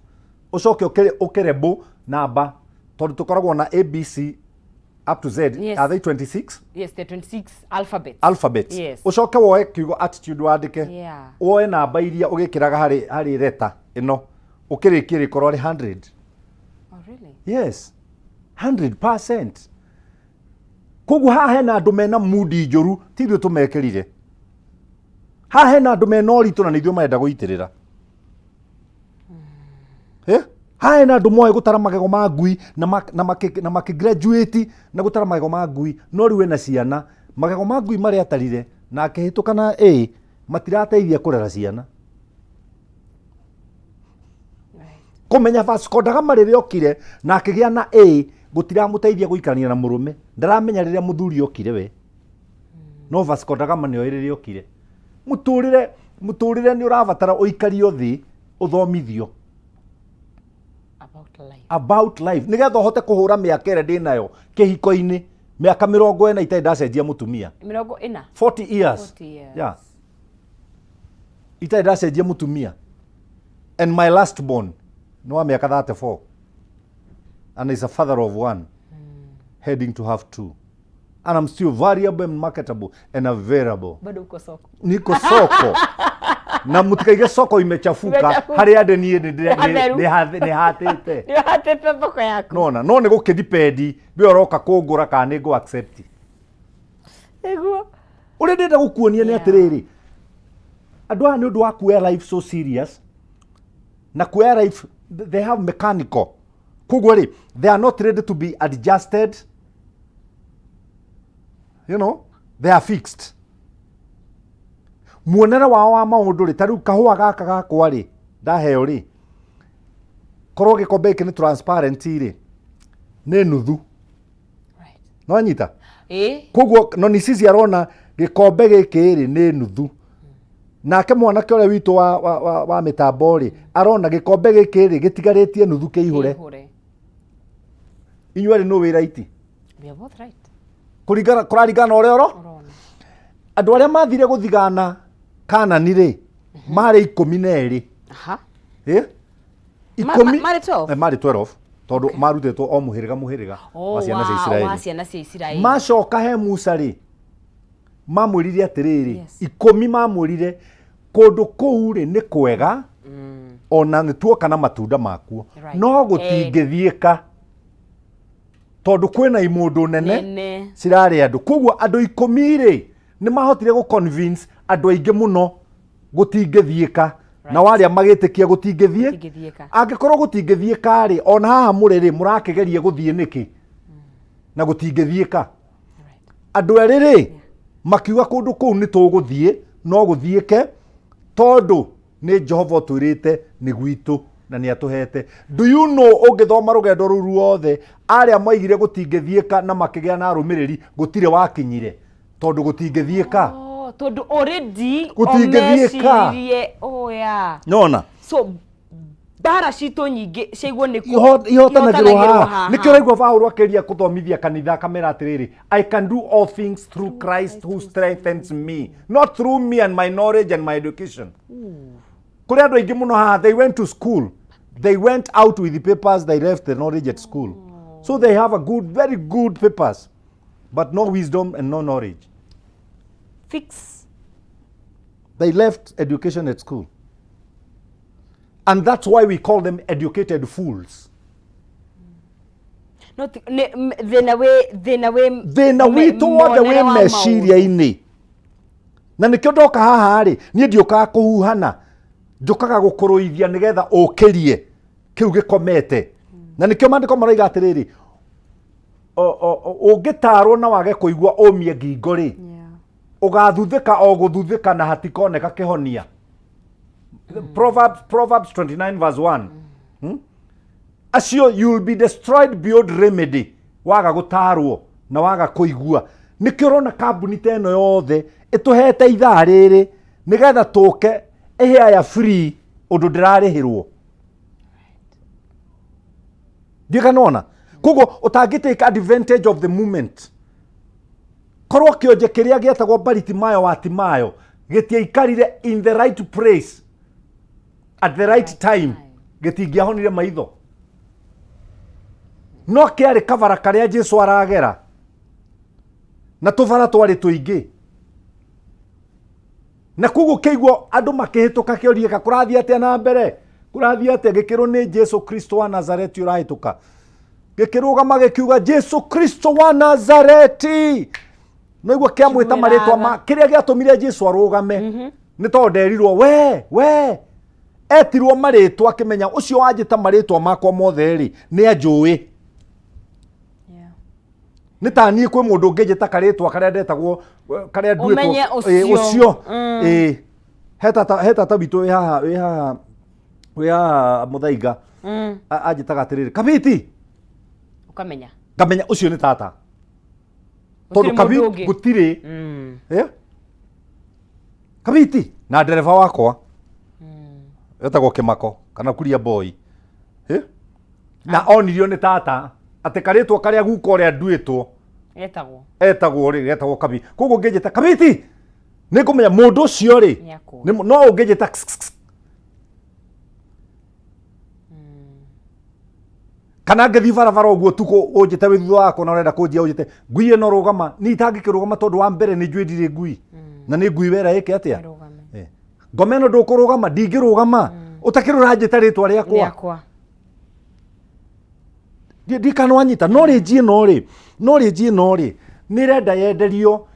ucoke ũkerebo namba tondũ tũkoragwo na ABC up to Z. Are they 26? Yes, they're 26 alphabets. Yes. Ucoke woe kiugo attitude wandĩke woe namba iria ũgĩkĩraga harĩ reta ĩno ũkĩrĩkia rĩkorwo rĩ 100. Oh really? Yes, 100%. Koguo haha hena andũ mena moodi njũru ti ithuĩ tũmekĩrire. Haha hena andũ mena ũritũ na nĩ ithuĩ marenda gũitĩrĩra. Haha hena andũ moe gũtara magego ma ngui na makĩgraduate na gũtara magego ma ngui no rĩu ena ciana magego ma ngui marĩa atarire na akĩhĩtũka na A matirateithia kũrera ciana. Kũmenya Vasco da Gama rĩrĩa okire na akĩgĩa na A gũtiramũteithia gũikarania na mũrũme ndaramenya rĩrĩa mũthuri okire we no Vasco da Gama nĩoĩ rĩrĩa okire. Mũtũrĩre nĩ ũrabatara ũikario thĩ ũthomithio about life nĩgetha ũhote kũhũra mĩaka ĩrĩa ndĩ nayo kĩhiko-inĩ miaka 40 itai ndacenjia mutumia 40 years yeah itai ndacenjia mutumia and my last born no wa miaka 34 and is a father of one heading to have 2 and I'm still variable and marketable and available. Bado uko soko. Niko soko. Na mutikaige soko imechafuka hari ande nie ni hatete. Ni hatete soko yako. Nona no ni gukidipendi bi oroka kungura kana ni go accept. Eguo. Uri ndenda gukuonia ni atiriri. Andu aya ni undu wa kuoya life so serious. Na kuoya life they have mechanical. Kugwo ri they are not ready to be adjusted. You know, they are fixed. Muonera wao wa maundu ri tariu kahua gaka gakwa ri ndaheo ri korwo gikombe iki ni transparent ri ni nuthu right no anyita kugwo no ni sisi arona gikombe giki ri ni nuthu nake mwanake ore witu wa mitambo ri arona gikombe giki ri gitigaritie nuthu kiihure inyuĩ ri no wi right we are both right kuraringana ore oro andu aria mathire guthigana Kanani ri mari 12 aha ikumi mari 12 mari 12 tondu marutetwo o muhiriga wa ciana cia Israeli wa ciana cia Israeli macoka he Musa ri mamwirire atiriri 10 mamwirire kundu kuu ri ni kwega ona ni tuoka na matunda makuo no gutingithieka tondu kwina imundu nene cirari andu kugwo andu 10 ri ni mahotire go convince andu aingi muno gutingithieka na waria magitikia gutingithie angikorwo gutingithieka ri ona haha muri ri murakigeria guthie niki na gutingithieka andu eri ri makiuga kundu kuu ni tuguthie no guthieke tondu ni Jehova twirite ni gwitu na ni atuhete. Do you know ungithoma rugendo ru ruothe aria maigire gutingithieka na makigea na arumiriri gutire wakinyire tondu gutingithieka tondu already gutingithieka yeah nona so bara cito nyingi ciaiguo ni ihotanagirwo haha nikio raigua Paulo akiria kuthomithia kanitha kamera atiriri I can do all things through Christ who strengthens me, not through me and my knowledge and my education. Kuri andu aingi muno haha they went to school, they went out with the papers, they left the knowledge at school. So they have a very good papers but no wisdom and no knowledge. Fix. They left education at school. And that's why we call them educated fools. Not thina we to what the way meciria-ini. Na nikio ndoka haha ri nie ndiokaga kuhuhana njukaga gukuruithia nigetha ukirie kiu gikomete na nikio mandiko maraiga atiriri ungitarwo na wage kuigua umie ngingo ri ugathuthika o guthuthika na hatikoneka kihonia. Proverbs 29 verse 1. Acio you will be destroyed beyond remedy waga gutarwo na waga kuigua. Nikio rona kambuni teno yothe ituhete ithaa riri nigetha tuke ehia ya free undu ndirarihirwo. Ndikanona kugo utangitake advantage of the moment. Korwo kionje kiria gietagwo Baritimayo wa Timayo gitiaikarire in the right place at the right time gitingiahonire maitho no kiari kavara karia Jesu aragera na tuvara twari tuingi na kugu keigwo andu makihituka kiorie ka kurathia atia na mbere kurathia atia gikiro ni Jesu Kristo wa Nazareti urahituka gikirugama gikiuga Jesu Kristo wa Nazareti no igwa kiamwita maritwa ma kiria giatumire Jesu arugame ni to nderirwo we etirwo maritwa akimenya ucio wanjita maritwa makwa mothe ri ni anjui ni tani kwi mundu ungijita karitwa karia ndetagwo karia nduitwo ucio heta tabitu wi haha muthaiga anjitaga atiriri kabiti ukamenya ngamenya ucio ni tata tondu kabiti gutiri kabiti na ndereva wakwa etagwo Kimako kana Kuria boy na onirio ni tata ati karitwo karia guko ria nduitwo etagwo ri etagwo kabi koguo ngejeta kabiti nikumenya mundu ucio ri no ungejeta kana ngethi barabara uguo tuko unjite wi thutha wako na urenda kunjia unjite ngui ino rugama ni itangikirugama tondu wa mbere ni njui ndire ngui na ni ngui wera yake atia ngomeno ndukurugama ndingirugama utakirura njita ritwa riakwa ndikanwanyita no ri njie no ri ni renda yenderio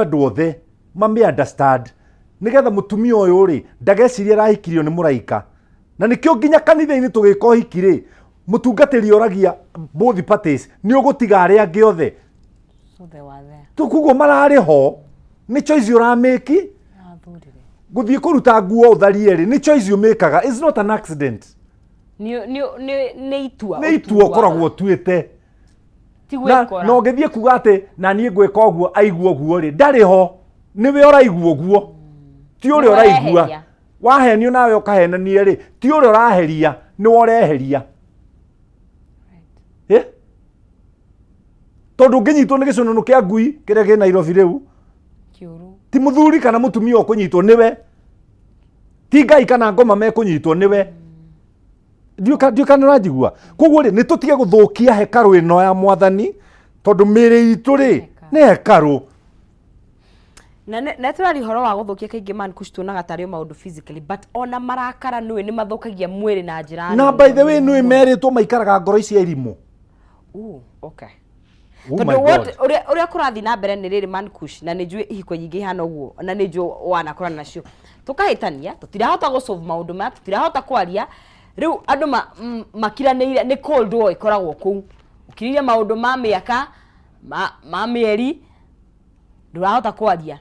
andu othe mami understand nigetha mutumia uyu ri ndageciria arahikirio ni muraika na nikio nginya kanitha-ini tugika uhiki ri mutungatiri oragia both parties ni ugutiga aria angi othe tukugo marari ho ni choice urameki guthie kuruta nguo utharie ri ni choice umekaga is not an accident ni itua koragwo tuite no ngethie kuga ati na nie ngwika uguo aigua uguo ri ndari ho niwe oraigua uguo ti uri oraigua wahenio nawe ukahenania ri ti uri uraheria ni woreheria tondu nginyitwo ni gicununu kia ngui kiria gi Nairobi riu ti muthuri kana mutumia ukunyitwo niwe ti ngai kana ngoma mekunyitwo niwe ndiuka nirajigua koguo ri nitutige guthukia hekaru ino ya mwathani tondu miri itu ri ni hekaru na turari horo wa guthukia kaingi Man Kush tuonaga tario maundu physically but ona marakara nui ni mathukagia mwiri na njira na by the way nui meritwo maikaraga ngoro ici irimu okay tondu uria kurathi na mbere ni riri Man Kush na ni njui ihiko nyingi hana uguo na ni njui wanakorana nacio tukahitania tutirahota go solve maundu maya tutirahota kwaria riu andu makiraniire ni cold war ikoragwo kuu ukiriria maundu ma miaka ma mieri ndurahota kwaria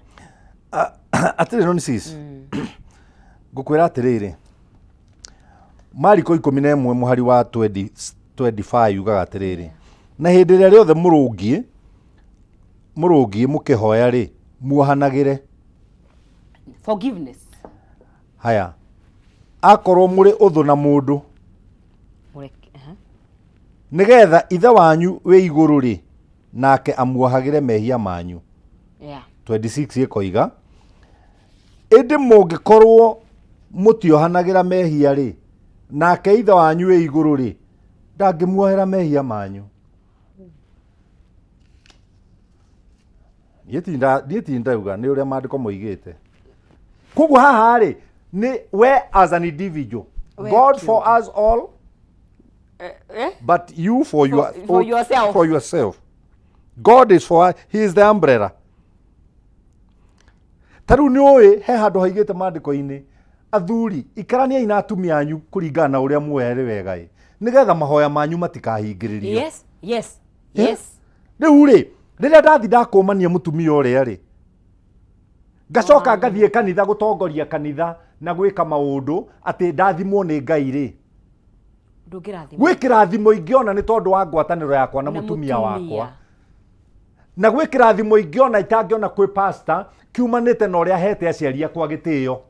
atiri no sis ngukwira atiriri Mariko 11 muhari wa 25 yugaga atiriri na hindi ria riothe murungie mukihoya ri muohanagire forgiveness haya akorwo muri uthu na mundu nigetha ithe wanyu wi iguru ri nake amuohagire mehia manyu 26 ikoiga indi mungikorwo mutiohanagira mehia ri nake ithe wanyu wi iguru ri ndangimuohera mehia manyu Yetinda uga ni uria mandiko moigite koguo haha ri ni we as an individual God for us all but you for yourself God is for us, he is the umbrella taru ni oi he handu haigite mandiko-ini athuri ikarania ina atumia anyu kuringana na uria muere wega nigetha mahoya manyu matikahingiririo yes riu ri riria ndathi ndakumania mutumia uria ri ngacoka ngathie kanitha gutongoria kanitha na gwika maundu ati ndathimwo ni Ngai ri gwikirathimo ingiona ni tondu wa ngwataniro yakwa na mutumia wakwa na gwikirathimo ingiona itangiona kwi pastor kiumanite na uria hete aciari akwa gitio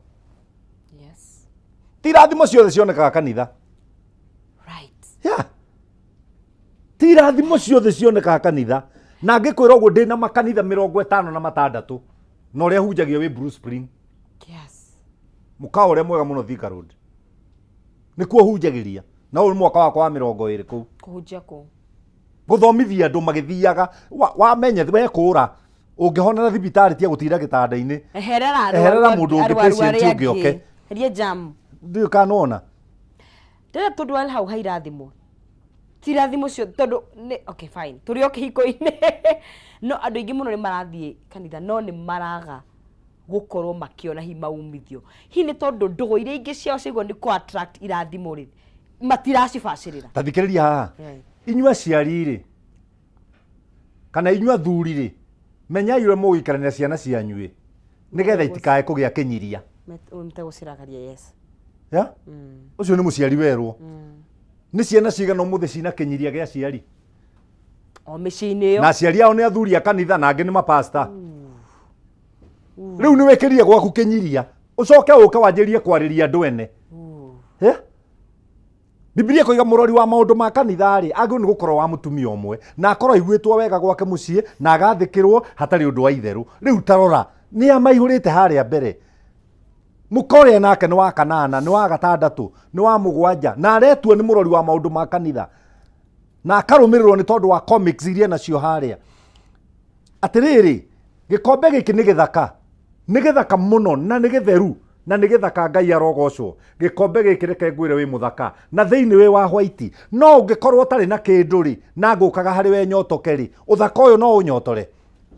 tirathimo ciothe cionekaga kanitha tirathimo ciothe cionekaga kanitha na ngikwira uguo ndi na makanitha 56 na uria hunjagio wi Bruce Spring mukao uria mwega muno Thika Road nikuo hunjagiria na uri mwaka wakwa wa 20 kuu kuhunjia ku guthomithia andu magithiaga wamenye we kura ungihonera thibitari tia gutira gitanda-ini eherera mundu ungi patient ungi oke herie jam ndio kanona ndira tondu al hau hairathimo tirathimo cio tondu okay fine turi o kihiko-ini no andu ingi muno ni marathie kanitha no ni maraga gukorwo makiona hi maumithio hi ni tondu ndugu iria ingi ciao cigwo ni ko attract irathimo ri matiracibacirira tathikiriria haha inyua ciari ri kana inyua thuri ri menya yure mugikarania ciana cianyu nigetha itikae kugia kinyiria mteguciragaria ucio ni muciari werwo ni ciana cigana muthe cina kinyiria gia ciari o micini yo na ciari ao ni athuri a kanitha na angi ni mapasta riu ni wekirie gwaku kinyiria ucoke uke wanjirie kwariria andu ene Biblia koiga murori wa maundu ma kanitha ri agä nä gå korwo wa mutumia omwe na akorwo aiguĩtwo wega gwake muciĩ na agathĩkĩrwo hatarĩ ũndũ wa itherũ. Rĩu tarora nĩ amaihũrĩte harĩa mbere. Mũkorĩa nake nĩ wa kanana, nĩ wa gatandatũ, nĩ wa mũgwanja na aretuo nĩ mũrori wa maũndũ ma kanitha na akarũmĩrĩrwo nĩ tondũ wa comics iria nacio harĩa. Atĩrĩrĩ, gĩkombe gĩkĩ nĩ gĩthaka mũno na nĩ gĩtheru na nĩ gĩthaka Ngai arogocwo. Gĩkombe gĩkĩ reke ngwĩre wĩ mũthaka na thĩinĩ wĩ wa white, no ũngĩkorwo ũtarĩ na kĩndũ rĩ na ngũkaga harĩ we nyotoke rĩ, ũthaka ũyũ no ũnyotore.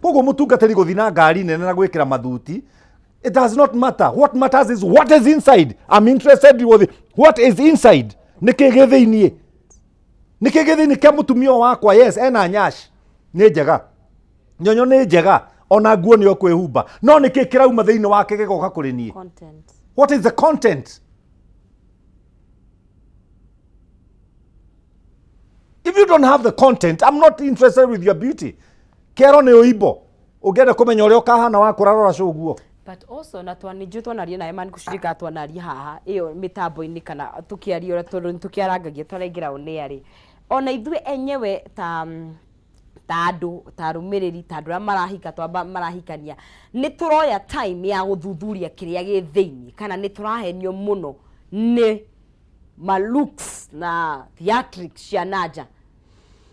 Koguo mũtungatĩri gũthiĩ na ngari nene na gwĩkĩra mathuti, it does not matter. What matters is what is inside. I'm interested with what is inside. Nĩkĩ gĩthĩinĩ? Nĩkĩ gĩthĩinĩ kĩa mũtumia wakwa? Yes, ena nyash nĩ njega, nyonyo nĩ njega, ona nguo nĩ okwĩhumba, no nĩkĩ kĩrauma thĩinĩ wake gĩgoka kũrĩ niĩ? Content. What is the content? If you don't have the content, I'm not interested with your beauty. Kero nĩ ũimbo. Ũngĩenda kũmenya ũrĩa ũkahana wakũrarora cũguo. But also na twanijũ twanaria na Man Kush twanaria haha iyo mitambo-inĩ kana tukiaria tondũ tukiarangagia twarengera ũnĩarĩ. Ona ithuĩ enyewe ta andũ ta arũmĩrĩri ta andũ arĩa marahika twamba marahikania nĩ tũroya time ya gũthuthuria kĩrĩa gĩ thĩinĩ kana nĩ tũrahenio mũno nĩ ma looks na theatrics cia nanja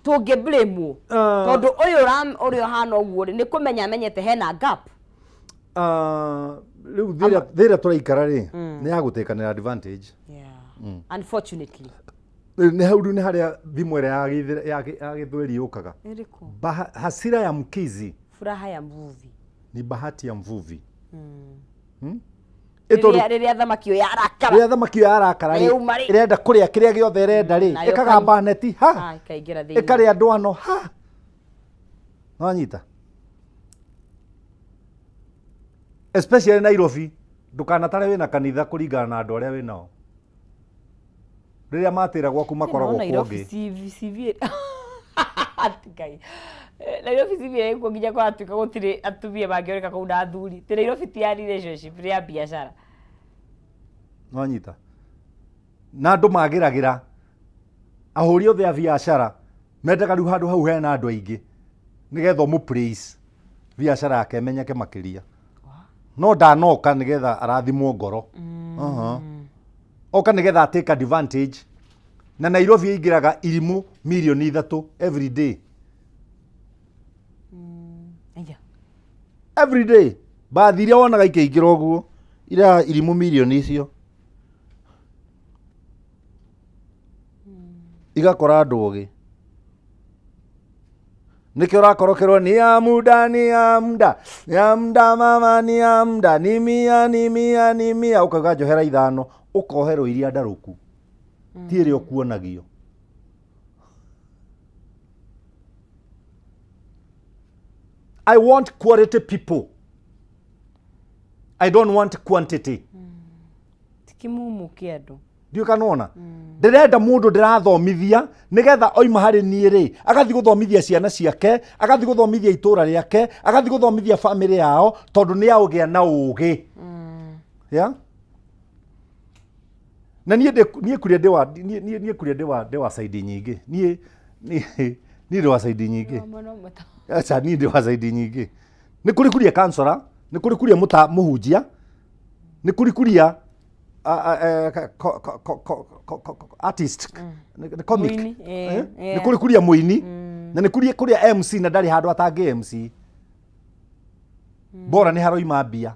tũngĩ blame tondũ ũyũ ũrĩa hana ũguo nĩ kũmenya amenyete hena gap. Rĩu thĩra tũraikara rĩ nĩ ya gũtekanĩra advantage. Unfortunately nĩ hau nĩ harĩa thimũ ĩrĩa ya gĩthweri yũkaga. Hasira ya mkizi, furaha ya mvuvi ni bahati ya mvuvi. Rĩrĩa thamaki ĩyo yarakara ĩrenda kũrĩa kĩrĩa gĩothe ĩrenda rĩ ĩkagamba neti ha ĩkarĩa ndwano ha. Nonyita especially Nairobi ndũkanatare wĩna kanitha kũringana na andũ arĩa wĩnao. Rĩrĩa matĩra gwaku makoragwo kũngĩ. Nairobi CV ĩkuo nginya kwatuĩka gũtirĩ atumia mangĩoneka kũu na athuri. Ti Nairobi ti ya relationship, nĩ ya biacara. Nonyita na andũ magĩragĩra ahũri othe a biacara mendaga rĩu handũ hau hena andũ aingĩ nĩgetha ũmũ praise biacara yake menyeke makĩria. No ndanoka nĩgetha arathimwo ngoro. Oka nĩgetha take advantage. Na Nairobi ĩingĩraga irimũ milioni 3 every day. Every day. Bathi iria wonaga ikĩingĩra ũguo ira irimũ milioni icio. Igakora andũ ũgĩ. Nĩkĩ ũrakorokerwo ni ya muda mama ni ya muda ni mia ukauga njohera 5 ukoherwo iria ndarũku ti ĩrĩa ũkuonagio. I want quality people. I don't want quantity. Tikimumu kĩandũ. Ndio kanona. Ndĩrenda mũndũ ndĩrathomithia nĩgetha oima harĩ niĩ rĩ agathi gũthomithia ciana ciake, agathi gũthomithia itũra rĩake, agathi gũthomithia family yao tondũ nĩ ya ũgĩa na ũgĩ. Yeah? Na niĩ kuria ndĩ wa side nyingĩ. Niĩ ndĩ wa side nyingĩ. Acha niĩ ndĩ wa side nyingĩ. Nĩ kũrĩ kuria counselor, nĩ kũrĩ kuria mũhunjia, nĩ kũrĩ kuria artist, comic, nĩ kũrĩ kuria mũini, na nĩ kũrĩ kuria MC na ndarĩ handũ atangĩ MC. Bora nĩ haroima mbia.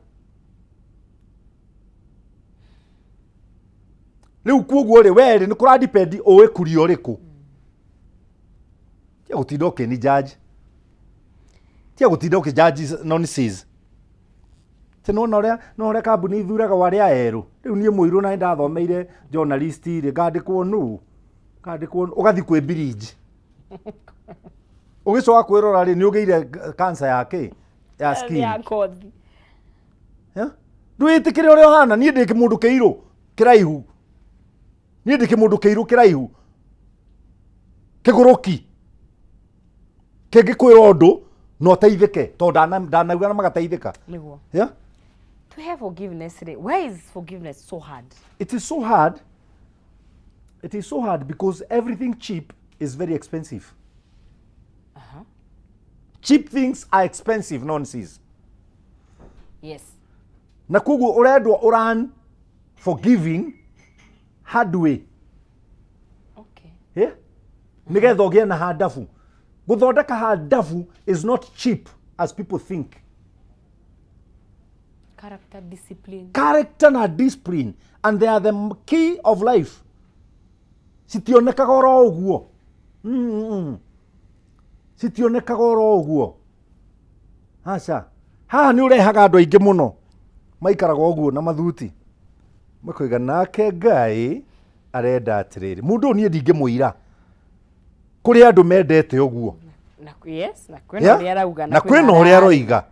Rĩu kuoguo rĩ we nĩ kũra depend ũĩ kuria ũrĩkũ. Tia gũtinda ũkĩni judge. Tia gũtinda ũkĩjudge nonsense. No ũrĩa kambuni ithuraga warĩa erũ. Rĩu niĩ mũirũ na ndathomeire journalist rĩ ngandĩkwo nũ. Ũgathi kwĩ bridge. Ũgĩcoka kwĩrora rĩ nĩ ũgĩire cancer yake ya skin. Ya ngothi. Ndwĩtĩkĩre ũrĩa ũhana niĩ ndĩ kĩmũndũ kĩirũ kĩraihu. Niĩ ndĩ kĩmũndũ kĩirũ kĩraihu. Kĩgũrũki. Kĩngĩkwĩra ũndũ no teithĩke tondũ ndanauga na magateithĩka. Nĩguo. Yeah? To have forgiveness, why is forgiveness so hard? It is so hard It is so hard because everything cheap is very expensive. Cheap things are expensive, nonsense. Yes. Na kugu urendwa uran forgiving hard way. Okay. Yeah? Nigetha ugie na hadafu. Guthondeka hadafu is not cheap as people think. Character discipline. Character na discipline, and they are the key of life. Citionekaga oro uguo. Citionekaga oro uguo. Aca. Haha ni urehaga andu aingi muno. Maikaraga uguo na mathuti. Makoiga nake Ngai arenda atiriri. Mundu nie ndingimuira. Kuri andu mendete uguo. Na yes, na kwena uria arauga na kwena uria aroiga.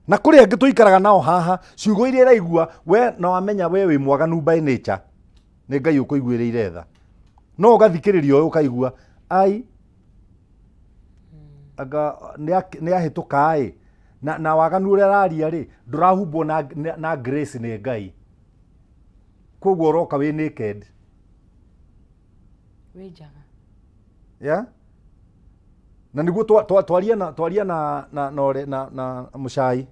Na kuri angi tuikaraga nao haha ciugo iria iraigua we na wamenya we wi mwaganu by nature. Ni Ngai ukuiguiriire tha. No ugathikiririo ukaigua ai aga ni ahituka ai na waganu uria araria ri ndurahumbwo na grace ni Ngai. Koguo roka wi naked. Wejaga. Yeah? Na niguo twaria na mucai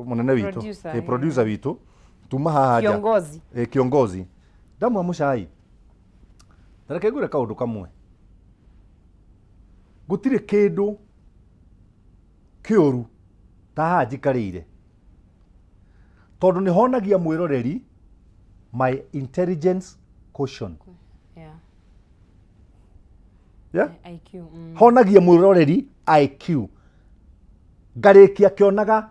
munene witu producer witu tuma haha kiongozi kiongozi ndamwa mucai tareke ngure kaundu kamwe gutire kindu kiuru ta haha njikarire tondu ni honagia mwiroreri my intelligence quotient. Yeah? IQ. Honagia mwiroreri IQ. Ngarikia kionaga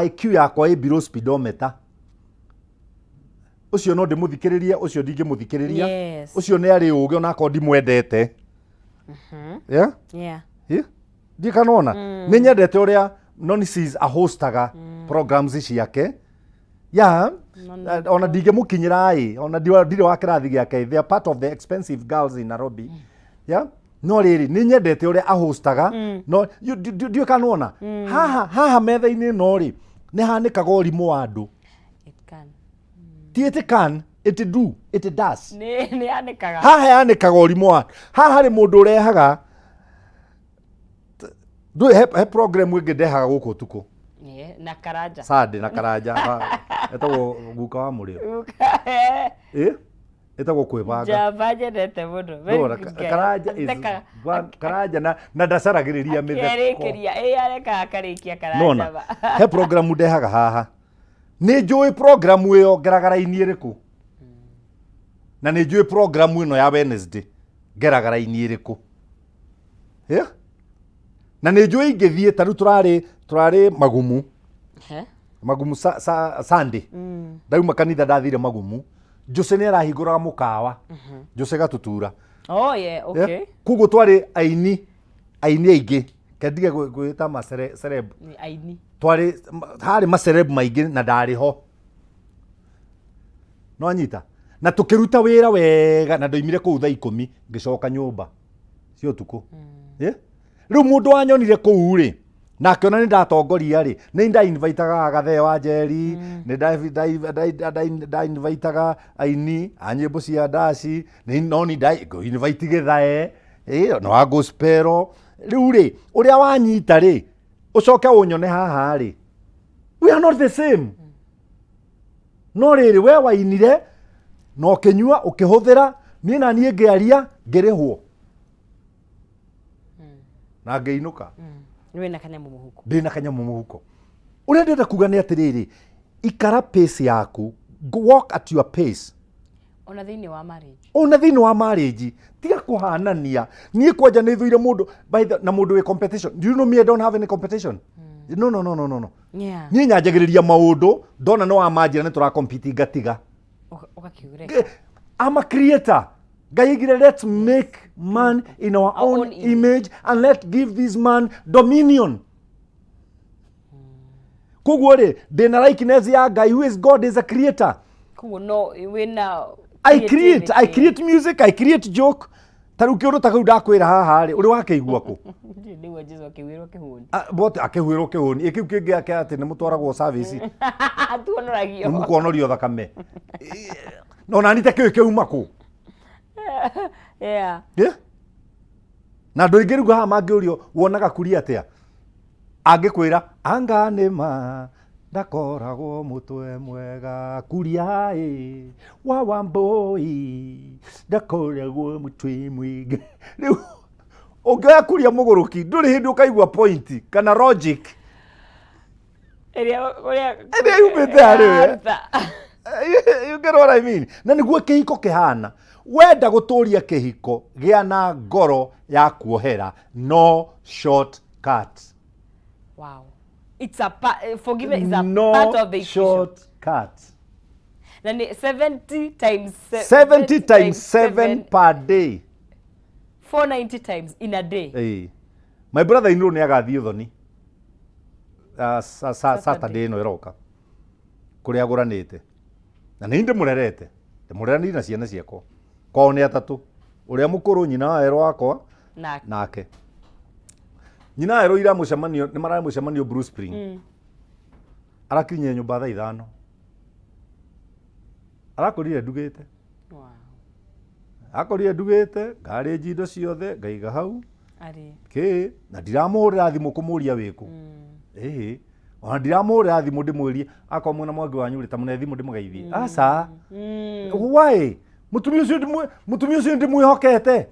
IQ yakwa ĩ below speedometer. Ucio no ndimuthikiririe, ucio ndingimuthikiriria. Yes. Ucio ni ari uge ona ko ndimwendete. Yeah? Yeah. Yeah? Ndikanona. Ni nyendete uria nonsense ahostaga programs ciake. Yeah. Ona ndingimukinyira ona ndire wa kirathi giake. They are part of the expensive girls in Nairobi. Yeah? No riri ni nyendete uria ahostaga no ndio kanona haha metha-ini no ri ni hanikaga urimu wa andu It can. It can, it do, it does. Ni hanikaga. Haha yanikaga urimu wa haha ri mundu urehaga he program wingi ndehaga guku tuku. Na Karanja. Sade na Karanja. Etagwo guka wa murio. Etagwo kwibanga. Java nyendete muno. Karanja is Karanja na ndacaragiriria mitheko. Kerikia areka akarikia Karanja. He program ndehaga haha. Ni njui program iyo ngeragara-ini iriku. Na ni njui program ino ya Wednesday ngeragara-ini iriku. Yeah? Na ni njui ingithie taru turari magumu. Magumu Sunday. Ndauma kanitha ndathire magumu. Jose ni arahinguraga mukawa. Jose gatutura. Oh yeah, okay. Yeah? Kugo twari aini aingi kendige gwita ma celeb. Ni aini. Twari hari ma celeb maingi na ndari ho. No anyita. Na tukiruta wira wega na ndoimire ku thaa 10 ngicoka nyumba. Cio tuku. Yeah? Riu mundu anyonire ku ri. Na akiona ni ndatongoria ri ni nda invitaga agathe wa Njeri ni nda invitaga aini anyimbo cia ndaci ni no ni nda invite githae no wa gospel riu ri uria wanyita ri ucoke unyone haha ri we are not the same. No riri we wainire no kinyua ukihuthira ni na nie ngiaria ngirihwo na ngeinuka. Wina kanyamu muhuko. Ndina kanyamu muhuko. Uria ndenda kuga ni atiriri ikara pace yaku, walk at your pace. Ona thiini wa marriage. Ona thiini wa marriage tiga kuhanania. Nie kwanja ni thuire mundu na mundu we competition. Do you know me, I don't have any competition. No. Yeah. Nie nyanjagiriria maundu ndona no amajira ni tura compete gatiga. Ugakiureka. I'm a creator. Gaigire, let's make man in our own image and let's give this man dominion. Kuguo ri ndina likeness ya Ngai who is God is a creator. Kuguo no wina I create music, I create joke. Taru kiuru takau ndakwira haha ri uri wakeigua ku. Ndiwe Jesu akiwirwo kihuni. Bote akiwirwo kihuni ikiu kingi ake ati ni mutwaragwo service. Tuonoragio. Ni mukonorio thakame. no na nite kiu kiuma ku yeah na ndoingiruga ha mangiurio wonaga kuri atia angikwira anga nima ndakoragwo mutwe mwega kuria wa wamboi ndakoragwo mutwe mwega riu onga kuria muguruki nduri hindi ukaigwa point kana logic eria yumite ari you get what I mean na niguo kihiko kihana wenda guturia kihiko gia na ngoro ya kuohera no shortcut. Wow, it's a forgive me, it's a no part of the shortcut. Na 70 times 70 times 7 per day, 490 times in a day. Hey. My brother in law ni agathi uthoni Saturday no iroka kuria aguranite na ni ndimurerete ndimurerani na ciana ciako kwao ni atatu uria mukuru nyina wa ero wakwa nake nyina ero ira mucemanio ni mara mucemanio Bruce Spring arakinya nyumba thaa 5 arakorire ndugite akorire ndugite ngari njindo ciothe ngaiga hau ari na ndiramuhurira thimu kumuria wiku ona ndiramuhurira thimu ndimwirie akwa mwena mwangi wanyu rita mune thimu ndimugeithie aca why mutumia ucio ndimwihokete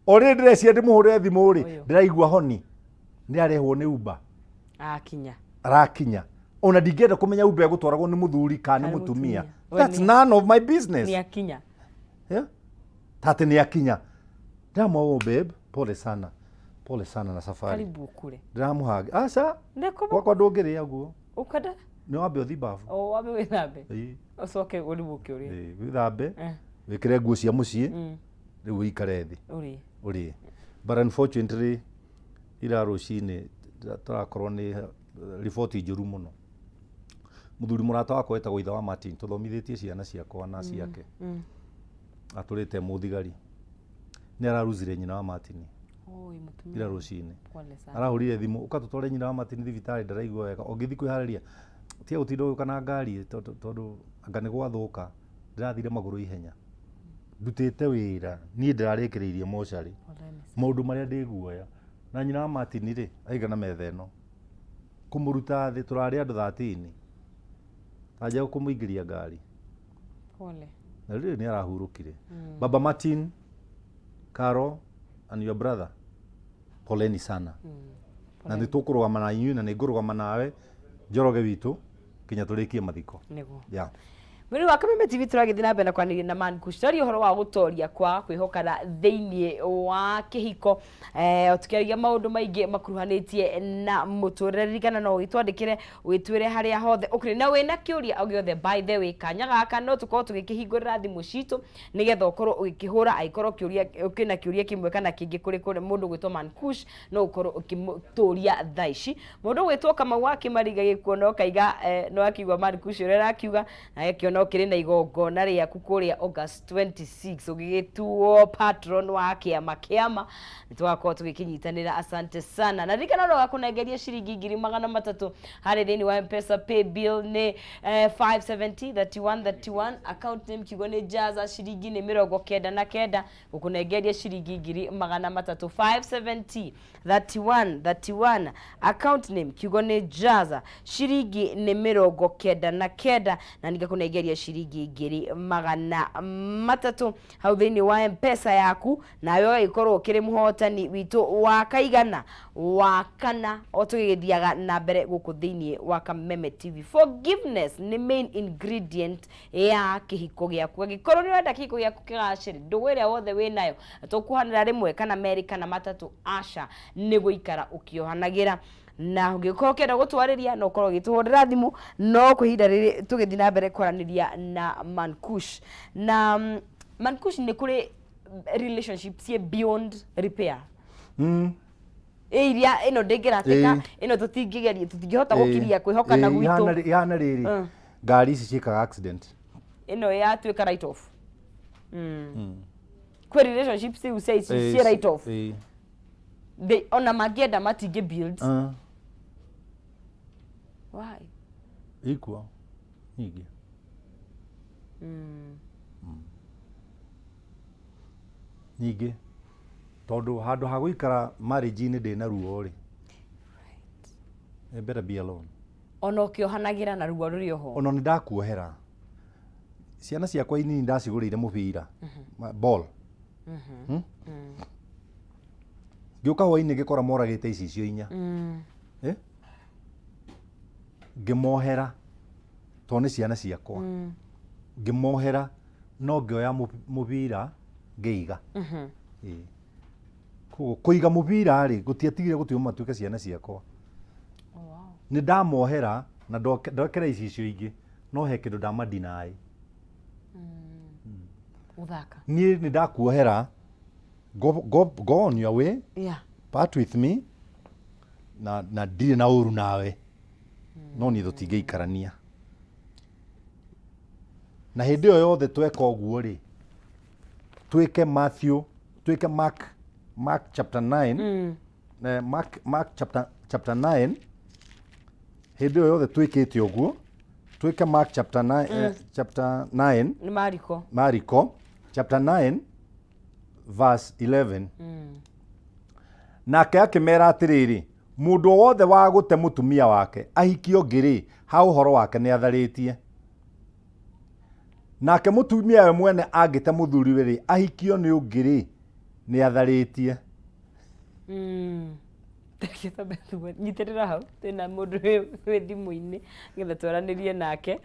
ori ndirecia ndimuhurire thimu ri ndiraigua honi ni arehwo ni Uber arakinya ona ndingenda kumenya Uber gutwaragwo ni muthuri kana ni mutumia. That's none of my business. Ni akinya tate ni akinya ndamwo babe pole sana na safari karibu kule ndiramuhaga aca kwa ndungiria guo ukada ni wambe uthibabu wambe withambe ucoke uribuke uri withambe wikire nguo cia mucii riu uikare thi uri but unfortunately ira rucini turakorwo ni report njuru muno muthuri murata wakwa etagwo itha wa Martin tuthomithitie ciana ciakwa na ciake aturite muthigari ni araruzire nyina wa Martin ira rucini arahurire thimu ukatutware nyina wa Martin thibitari ndaraigua wega ongithi kwihariria tia utindo kana ngari tondu anga ni gwathuka ndirathire maguru ihenya ndutite wira ni ndirarikiriirie mochari maundu maria ndiguoya na nyina wa Martin ri aigana metha ino kumuruta thi turari andu 13 aja kumuingiria ngari pole na riu ni arahurukire baba Martin Caro and your brother poleni sana na nditukũrũgama na inyuĩ na nĩngũrũgama nawe Njoroge witũ kinya tũrĩkie mathiko yeah. Mwiri wa Kameme TV turagithii na mbere kwaranĩria na Man Kush tori uhoro wa gutoria kwa kwihokana thiini wa kihiko tukiaria maundu maingi makuruhanitie na mutureri kana no witwandikire witwire haria hothe ukiri na wina kiuria au giothe by the way kanya gaka no tukorwo tugikihingurira thimu citu nigetha ukorwo ugikihura aikorwo kiuria ukina kiuria kimwe kana kingi kuri mundu gwitwo Man Kush no ukorwo ukimuturia thaici mundu gwitwo kama waki mariga gikuona kaiga no akigwa Man Kush urera akiuga na yakio no kiri na igongona riaku kuria August 26 ugigituo patron wa kiama nitwakorwo tugikinyitanira asante sana na rikana no gakunengeria ciringi 300 hari thini wa M-Pesa pay bill ni 5703131 account name kigo ni Jaza ciringi ni 99 gukunengeria ciringi 300 5703131 account name kigo ni Jaza ciringi ni 99 na ningakunengeria ciringi 300 hau thini wa M-Pesa yaku nayo ikorwo kiri muhotani witu wa kaigana wa kana otugithiaga na mbere guku thini wa Kameme TV. Forgiveness ni main ingredient ya kihiko giaku gikorwo ni wenda kihiko giaku kigaciri ndugwire wothe winayo tukuhanira rimwe kana meri kana matatu asha ni guikara ukiohanagira na ungikorwo kenda gutwariria no korwo gituhurira thimu no kuhinda riri tugithi na mbere kwaraniria na Man Kush na Man Kush ni kuri relationships ye beyond repair iria ino ndingiratika ino tutingigeria tutingihota gukiria kwihokana gwitu yana riri ngari ici ciikaga accident ino ya tuika right off kwe relationships you say she right off they ona magienda matinge build why equal nyingi Ningĩ tondu handu ha guikara marriage-inĩ ndĩna ruo rĩ, I better be alone. Ona ũkĩohanagira na ruo rũrĩ oho. Ona nĩ ndakuohera. Ciana ciakwa inini ndacigũrĩire mũbira. Ball. Ngĩũka hwainĩ ngĩkora moragĩte icicio 4. Ngĩmohera tondũ nĩ ciana ciakwa. Ngĩmohera no ngĩoya mũbira ngĩiga. Kũiga mũbira rĩ gũtiatigire gũtuĩka matuĩke ciana ciakwa. Nĩ ndamohera na ndokera icicio ingĩ no he kĩndũ ndamadinaĩ. Uthaka. Niĩ nĩ ndakuohera, go on your way. Yeah. Part with me. Na ndirĩ na ũru nawe. No niĩ tũtingĩikarania. Na hĩndĩ ĩyo yothe tweka ũguo rĩ, twĩke Matthew, twĩke Mark chapter 9. Mark chapter 9. Hĩndĩ ĩyo yothe twĩkĩte ũguo, twĩke Mark chapter 9 chapter 9. Nĩ Mariko. Mariko chapter 9 verse 11. Nake akĩmera atĩrĩrĩ, mũndũ wothe wa gũte mũtumia wake ahikio ngĩrĩ, ha ũhoro wake nĩ atharĩtie. Nake mũtumia we mwene angĩte mũthuriwe rĩ, ahikio nĩ ũngĩrĩ, nĩ atharĩtie. Nyitĩrĩra hau twĩna mũndũ wĩ thimũ-inĩ ngetha twaranĩrie nake.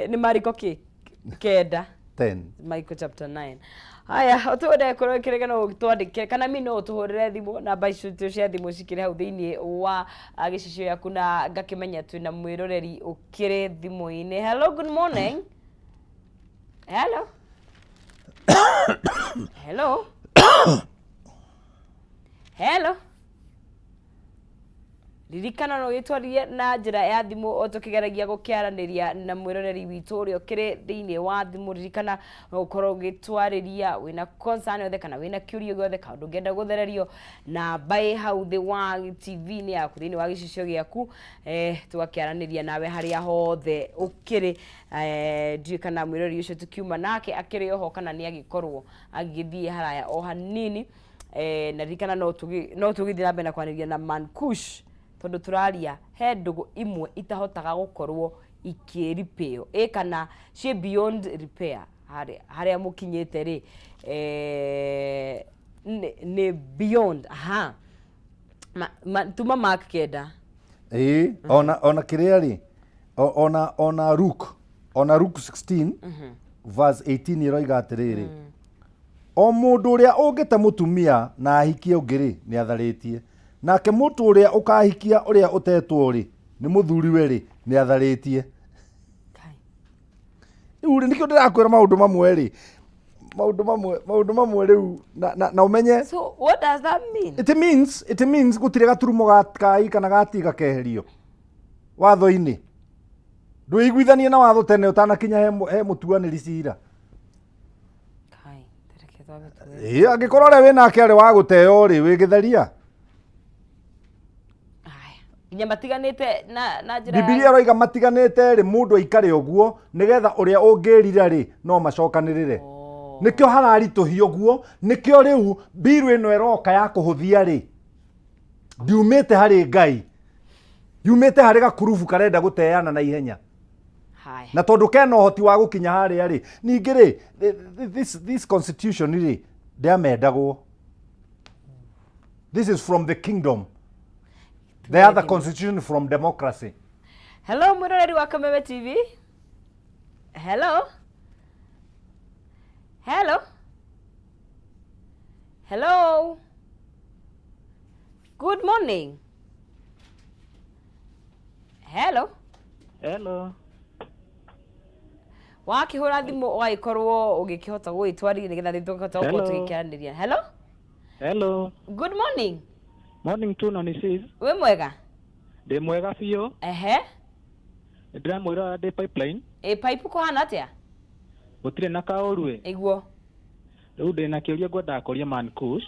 Nĩ Mariko kĩ? 10. Mariko chapter 9. Haya, ũtũhũrĩre korwo kĩrĩgano ũtwandĩkĩre kana mimi no ũtũhũrĩre thimũ namba icio cia thimũ cikĩrĩ hau thĩinĩ wa gĩcicio gĩaku na ngakĩmenya twĩna mwĩroreri ũkĩrĩ thimũ-inĩ. Hello, good morning. Hello. Hello. Hello. Ririkana no gĩtwarire na njĩra ya thimũ o tũkĩgeragia gũkĩaranĩria na mwĩroreri witũ ũrĩa ũkĩrĩ thĩinĩ wa thimũ. Ririkana no ũkorwo ũgĩtwarĩria wĩna concern yothe kana wĩna kĩũria gĩothe kana ũndũ ũngĩenda gũthererio namba ĩ hau thĩ wa TV-inĩ yaku thĩinĩ wa gĩcicio gĩaku, tũgakĩaranĩria nawe harĩa hothe ũkĩrĩ. Ndiũĩ kana mwĩroreri ũcio tũkiuma nake akĩrĩ oho kana nĩ agĩkorwo agĩthiĩ haraya o hanini. Na ririkana no tũgĩthiĩ na mbere na kwaranĩria na Man Kush tondu turaria he ndũgũ imwe itahotaga gũkorwo ikĩripĩo kana ciĩ beyond repair harĩa mũkinyĩte rĩ, nĩ beyond. Tuma Mark 9. Ona kĩrĩa rĩ, ona Luke 16 verse 18 ĩroiga atĩrĩrĩ, o mũndũ ũrĩa ũngĩte mũtumia na ahikie ũngĩ rĩ, nĩ atharĩtie. Nake mũndũ ũrĩa ũkahikia ũrĩa ũtetwo rĩ, nĩ mũthuriwe rĩ, nĩ atharĩtie. Rĩu nĩkĩo ndĩrakwĩra maũndũ mamwe rĩ, maũndũ mamwe rĩu na ũmenye. So what does that mean? It means gũtirĩ gaturumo gakai kana gati gakeherio watho-inĩ. Ndũiguithanie na watho tene ũtanakinya he mũtuanĩri cira. Angĩkorwo ũrĩa wĩnake arĩ wa gũteo rĩ, wĩgĩtheria. Nginya matiganĩte na njĩra. Bibilia roiga matiganĩte rĩ, mũndũ aikare ũguo nĩgetha ũrĩa ũngĩrira rĩ no macokanĩrĩre. Nĩkĩo hararitũhia ũguo, nĩkĩo rĩu mbiru ĩno ĩroka ya kũhũthia rĩ, ndiumĩte harĩ Ngai, yumĩte harĩ gakurubu karenda gũteana na ihenya. Na tondu kena ũhoti wa gũkinya harĩa rĩ, ningĩ rĩ, this constitution rĩ ndĩamendagwo. This is from the kingdom. The other constitution from democracy. Hello, mwĩroreri wa Kameme TV. Hello. Hello. Hello. Good morning. Hello. Hello. Wakĩhũra thimũ ũgagĩkorwo ũgĩkĩhota gũgĩtwarĩria nĩgetha tũkahota gũkorwo tũgĩkĩaranĩria. Hello. Hello. Good morning. Morning tu no ni sis. We mwega? Ndĩ mwega biũ. Ndĩramwĩra ndĩ pipeline. Pipe kũhana atĩa? Gũtirĩ na kaũru ĩ. Iguo. Rĩu ndĩ na kĩũria ngwendaga kũria Man Kush.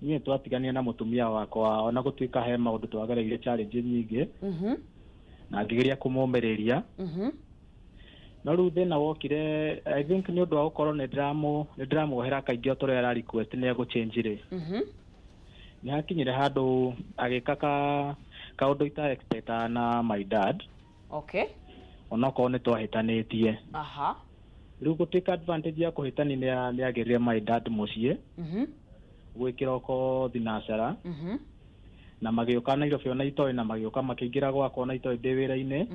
Niĩ twatigania na mũtumia wakwa ona gũtuĩka he maũndũ twagereire challenge nyingĩ. Na ngĩgeria kũmũmĩrĩria. no rĩu thĩna wokire I think nĩ ũndũ wa gũkorwo nĩ ndĩramuohera kaingĩ o tũrĩa ara request nĩ egũchange rĩ nĩ hakinyire handũ agĩka kaũndũ ita expect na my dad okay onokorwo nĩ twahĩtanĩtie rĩu gũtuĩka advantage ya kũhĩtani nĩ agerire my dad mũciĩ gwĩkĩra oko thinacara na magĩũka Nairobi ona itoĩ na magĩũka makĩingĩra gwakwa ona itoĩ ndĩ wĩra-inĩ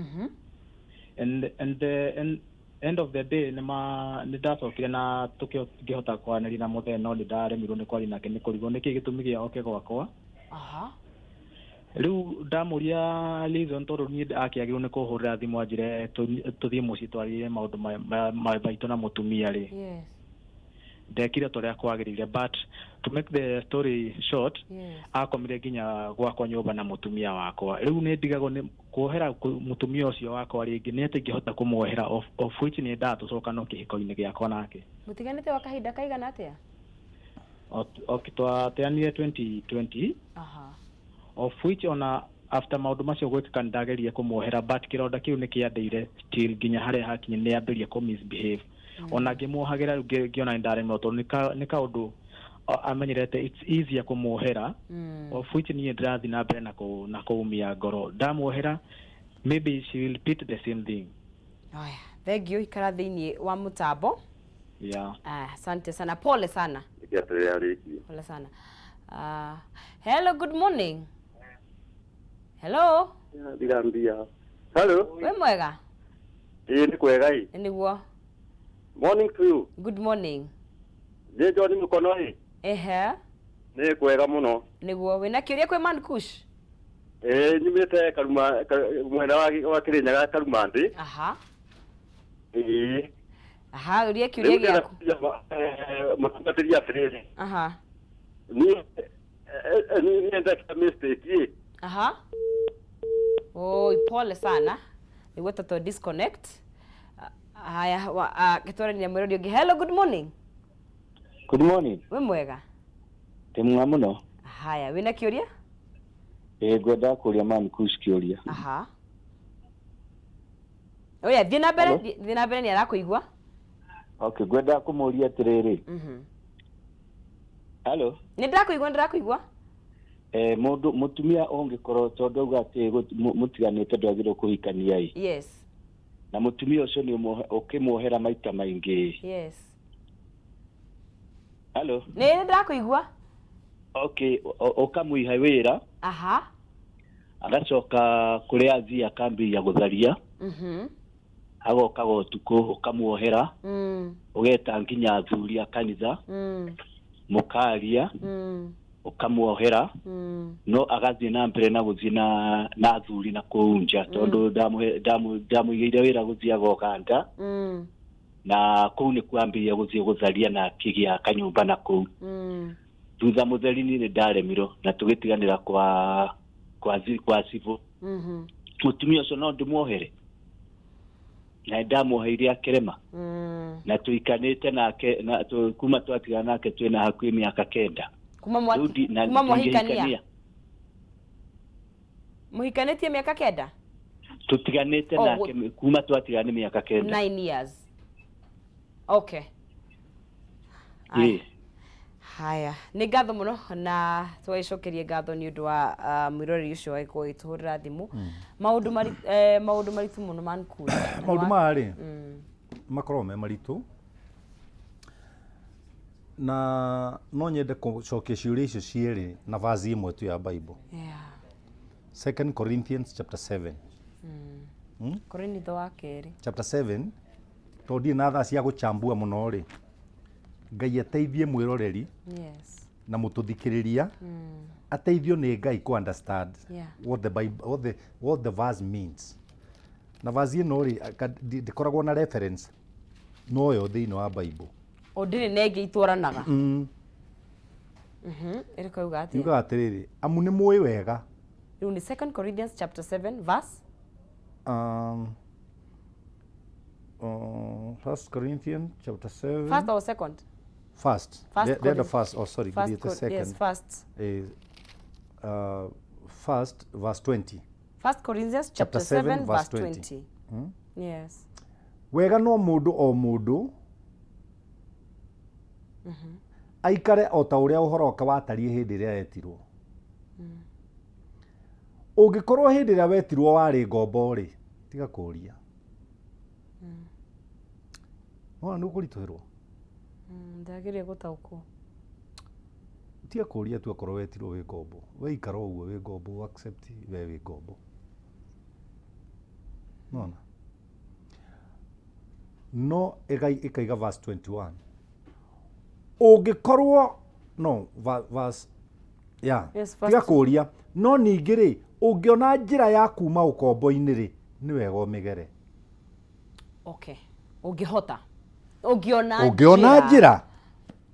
and the end of the day nĩ ndacokire na tũkĩhota kwaranĩria na mũthenya no nĩ ndaremirwo nĩ kwaria nake nĩ kũrigwo nĩkĩ gĩtũmi gĩa oke gwakwa rĩu ndamũria reason tondũ niĩ akĩagĩrwo nĩ kũhũrĩra thimũ anjĩre tũthiĩ mũciĩ twarĩrĩre maũndũ maitũ na mũtumia rĩ ndekire tũrĩa kwagĩrĩire but to make the story short akomire nginya gwakwa nyũmba na mũtumia wakwa rĩu nĩ ndigagwo nĩ kuohera mũtumia ũcio wakwa rĩngĩ nĩ atĩ ingĩhota kũmuohera of which nĩ ndatũcoka no kĩhiko-inĩ gĩakwa nake mũtiganĩte wa kahinda kaigana atĩa twateanire 2020 of which ona after maũndũ macio gwĩkĩka nĩ ndageria kũmuohera but kĩronda kĩu nĩ kĩandeire still nginya harĩa hakinye nĩ ambĩrĩria kũ misbehave ona ngĩmuohagĩra rĩu ngĩona nĩ ndaremirwo tondũ nĩ kaũndũ amenyerete it's easier kũmuohera of which niĩ ndĩrathiĩ na mbere na kũumia ngoro ndamuohera maybe she will repeat the same thing. Thank you ikara thĩinĩ wa mũtambo asante sana pole sana pole sana hello good morning hello ndirambia hello we mwega nĩ kwega nĩguo morning to you good morning nĩ John Mũkono nĩ kwega mũno nĩguo wĩna kĩũria kwĩ Man Kush nyumĩte Karuma mwena wa Kĩrĩnyaga Karumandĩ ũria kĩũria gĩaku mũtungatĩri atĩrĩrĩ niĩ ndekĩra mistake pole sana nĩguo tũtũ disconnect haya gĩtwarania mwĩrodi ũngĩ hello good morning good morning we mwega temwa mũno haya wĩna kĩũria ngwenda kũria Man Kush kĩũria oya thiĩ na mbere nĩ arakũigua okay ngwenda kũmũria atĩrĩrĩ hello nĩ ndĩrakũigua mũndũ mũtumia ũngĩkorwo tondũ auga atĩ mũtiganĩte ndwagĩrĩirwo kũhikania yes na mũtumia ũcio nĩ ũkĩmuohera maita maingĩ hello nĩ ndĩrakũigua okay ũkamũiha wĩra agacoka kũrĩa athiĩ akambĩrĩria gũtharia agoka ũtukũ ũkamuohera ũgeta nginya athuri a kanitha mũkaria ũkamuohera no agathiĩ na mbere na gũthiĩ na athuri na kũu nja tondũ ndamũigĩire wĩra gũthiĩ agoganda na kũu nĩ kwambĩrĩria gũthiĩ gũtharia na kĩgĩa kanyũmba na kũu thutha mũtheri nĩ ndaremirwo na tũgĩtiganĩra kwa civil mũtumia ũcio no ndĩmuohere na ndamuoheire akĩrema na tũikanĩte nake kuma twatigana nake twĩna hakuhĩ mĩaka 9 kuma mwahikania mũhikanĩtie mĩaka 9 tũtiganĩte nake kuma twatigana mĩaka 9 9 years okay haya nĩ ngatho mũno na twaicokerie ngatho nĩ ũndũ wa mwĩroreri ũcio agĩkorwo agĩtũhũrĩra thimũ maũndũ maritũ mũno Man Kush maũndũ marĩ makorwo me maritũ na no nyende gũcokia ciũria icio cierĩ na vazi ĩmwe tu ya Bible 2 Corinthians chapter 7 Korintho wa kerĩ chapter 7 tondĩ na thaa cia gũchambua mũno rĩ Ngai ateithie mwĩroreri na mũtũthikĩrĩria ateithio nĩ Ngai ku understand what the Bible what the verse means na vazi ĩno rĩ ndĩkoragwo na reference no yo thĩinĩ wa Bible ndĩrĩ na ĩngĩ itwaranaga ĩrĩkũ yuga atĩa yuga atĩrĩrĩ amu nĩ mũĩ wega rĩu nĩ 2 Corinthians chapter 7 verse 1 Corinthians chapter 7 first or second first they're the first sorry first the second yes first first verse 20 1 Corinthians chapter 7 verse 20 yes wega no mundu o mundu aikare o ta uria uhoro wake watarie hindi iria yetirwo ungikorwo hindi iria wetirwo wari ngombo ri tiga kuria no ndu kurituhirwo ndagire gutaukwo tiga kuria tu akorwo wetirwo wi ngombo we ikara uguo wi ngombo accept we wi ngombo no ikaiga verse 21 ungikorwo no verse tiga kuria no ningĩ rĩ ungiona njĩra ya kuma ũkombo-inĩ rĩ nĩ wega ũmĩgere ungiona njĩra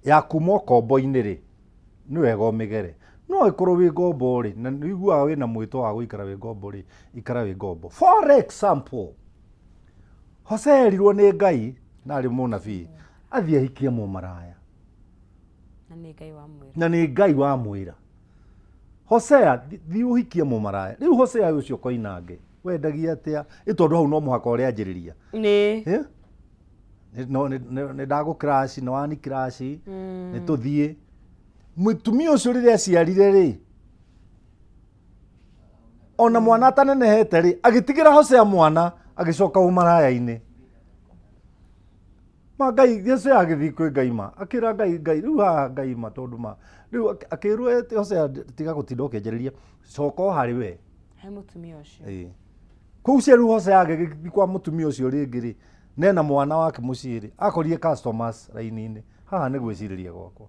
ya kuma ũkombo-inĩ rĩ nĩ wega ũmĩgere no ĩkorwo wĩ ngombo rĩ na ũiguaga wĩna mwĩto wa gũikara wĩ ngombo rĩ ikara wĩ ngombo. For example, Hosea erirwo nĩ Ngai na arĩ mũnabii athiĩ ahikie mũmaraya na nĩ Ngai wamwĩra Hosea thiĩ ũhikie mũmaraya. Rĩu Hosea ũcio koinange wendagia atĩa ĩtondũ hau no mũhaka ũrĩa anjĩrĩria nĩ ndagũ crash no wani crash nĩ tũthiĩ mũtumia ũcio rĩrĩa aciarire rĩ ona mwana atanenehete rĩ agĩtigĩra Hosea mwana agĩcoka ũmaraya-inĩ ma Ngai Hosea agĩthiĩ kwĩ Ngai ma akĩra Ngai rĩu haha Ngai ma tondũ ma rĩu akĩrwo Hosea tiga gũtinda ũkĩanjĩrĩria coka harĩ we he mũtumia ũcio kũu cia rĩu Hosea agĩthiĩ kwa mũtumia ũcio rĩngĩ rĩ nena mwana wake mũciĩ rĩ akorire customers raini-inĩ haha nĩ gwĩcirĩria gwakwa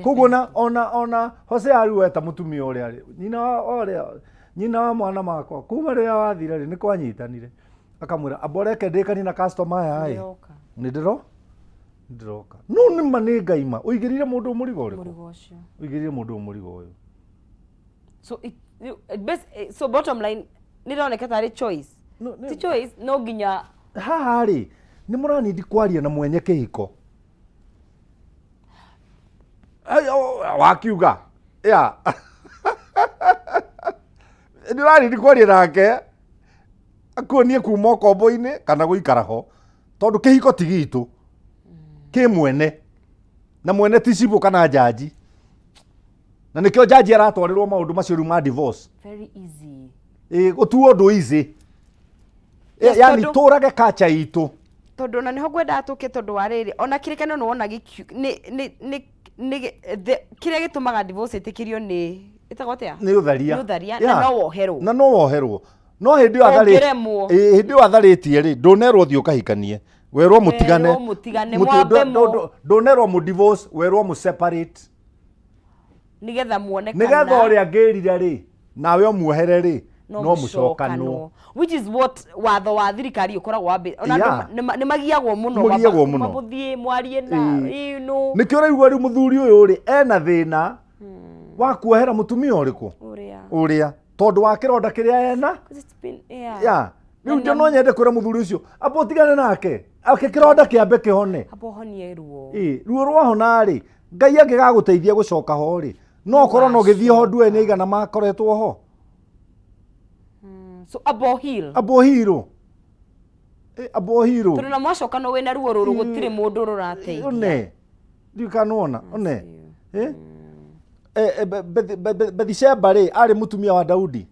koguo ona Hosea rĩu eta mũtumia ũrĩa rĩ nyina wa mwana makwa kuma rĩrĩa wathire rĩ nĩ kwanyitanire akamwĩra amboreke ndĩkani na customer aya ĩ nĩ ndĩroka no nĩma nĩ Ngai ma ũigĩrĩire mũndũ mũrigo ũrĩkũ ũigĩrĩire mũndũ mũrigo ũyũ so bottom line nĩroneka tarĩ choice ti choice no nginya haha rĩ nĩ mũranindi kwaria na mwenye kĩhiko wakiuga nĩ ũranindi kwaria nake akuonie kuma ũkombo-inĩ kana gũikara ho tondũ kĩhiko ti gitũ kĩ mwene na mwene ti cibũ kana jaji na nĩkĩo jaji aratwarĩrwo maũndũ macio rĩu ma divorce very easy gũtuo ũndũ easy yani tũrage culture itũ tondũ na nĩho ngwenda atũke tondũ wa rĩrĩ ona kĩrĩkanĩro nĩ wona kĩrĩa gĩtũmaga divorce ĩtĩkĩrio nĩ ĩtagwo atĩa nĩ ũtharia na no woherwo no hĩndĩ ĩyo atharĩtie rĩ ndũnerwo thiĩ ũkahikanie werwo mũtigane ndũnerwo mũ divorce werwo mũ separate nĩgetha muonekana nĩgetha ũrĩa ngĩrire rĩ nawe ũmuohere rĩ no mũcokanwo which is what watho wa thirikari ũkoragwo nĩ magiagwo mũno mabũthiĩ mwarie na nĩkĩo ũraigua rĩu mũthuri ũyũ rĩ ena thĩna wa kuohera mũtumia ũrĩkũ ũrĩa tondũ wa kĩronda kĩrĩa ena rĩu ndio no nyende kwĩra mũthuri ũcio amba ũtigane nake ake kĩronda kĩambe kĩhone ruo rwahona rĩ Ngai angĩgagũteithia gũcoka ho rĩ no ũkorwo no gĩthiĩ ho ndue nĩ igana makoretwo ho so abohil tondũ na mwacoka no wĩna ruo rũrũ gũtirĩ mũndũ rũrateithia one ndikanona one Bathsheba rĩ arĩ mũtumia wa Daudi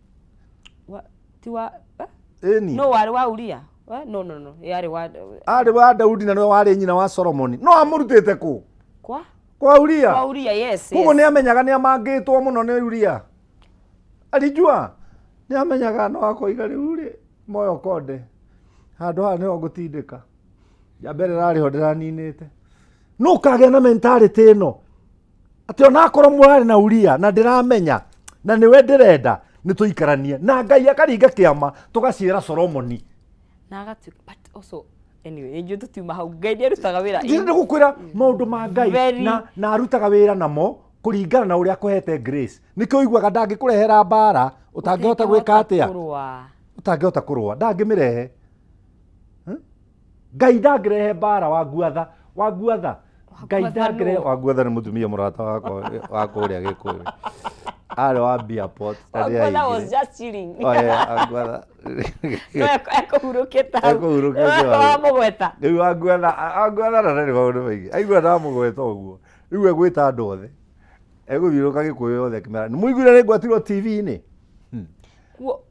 no warĩ wa Uria no arĩ wa Daudi na no warĩ nyina wa Solomoni no amũrutĩte kũ kwa Uria yes koguo nĩ amenyaga nĩ amangĩtwo mũno nĩ Uria alijua nĩ amenyaga no akoiga rĩu rĩ moyo konde handũ haha nĩho ngũtindĩka ya mbere rarĩ ho ndĩraninĩte no ũkagĩa na mentality ĩno atĩ ona akorwo mũrarĩ na Uria na ndĩramenya na nĩwe ndĩrenda nĩ tũikaranie na Ngai akaringa kĩama tũgaciĩra Solomoni na agatuĩka but also anyway nĩ tũtiuma hau Ngai nĩ arutaga wĩra nĩ gũkwĩra maũndũ ma Ngai na arutaga wĩra namo kũringana na ũrĩa akũhete grace nĩkĩo ũiguaga ndangĩkũrehera mbara ũtangĩhota gwĩka atĩa ũtangĩhota kũrũa ndangĩmĩrehe Ngai ndangĩrehe mbara waguatha Ngai ndangĩrehe waguatha nĩ mũtumia mũrata wakwa wa kũrĩa Gĩkũyũ Are wa beer pot. Agwetha was just chilling. Oh yeah, agwetha. Ekũhurũkĩte hau. Ekũhurũkĩte hau. Wamũgweta. Rĩu agwetha na ndarĩ maũndũ maingĩ. Aigua ndamũgweta ũguo. Rĩu egwĩta andũ othe. Egũthiũrũrũka Gĩkũyũ yothe akĩmera. Nĩmũiguire nĩngwatirwo TV-inĩ?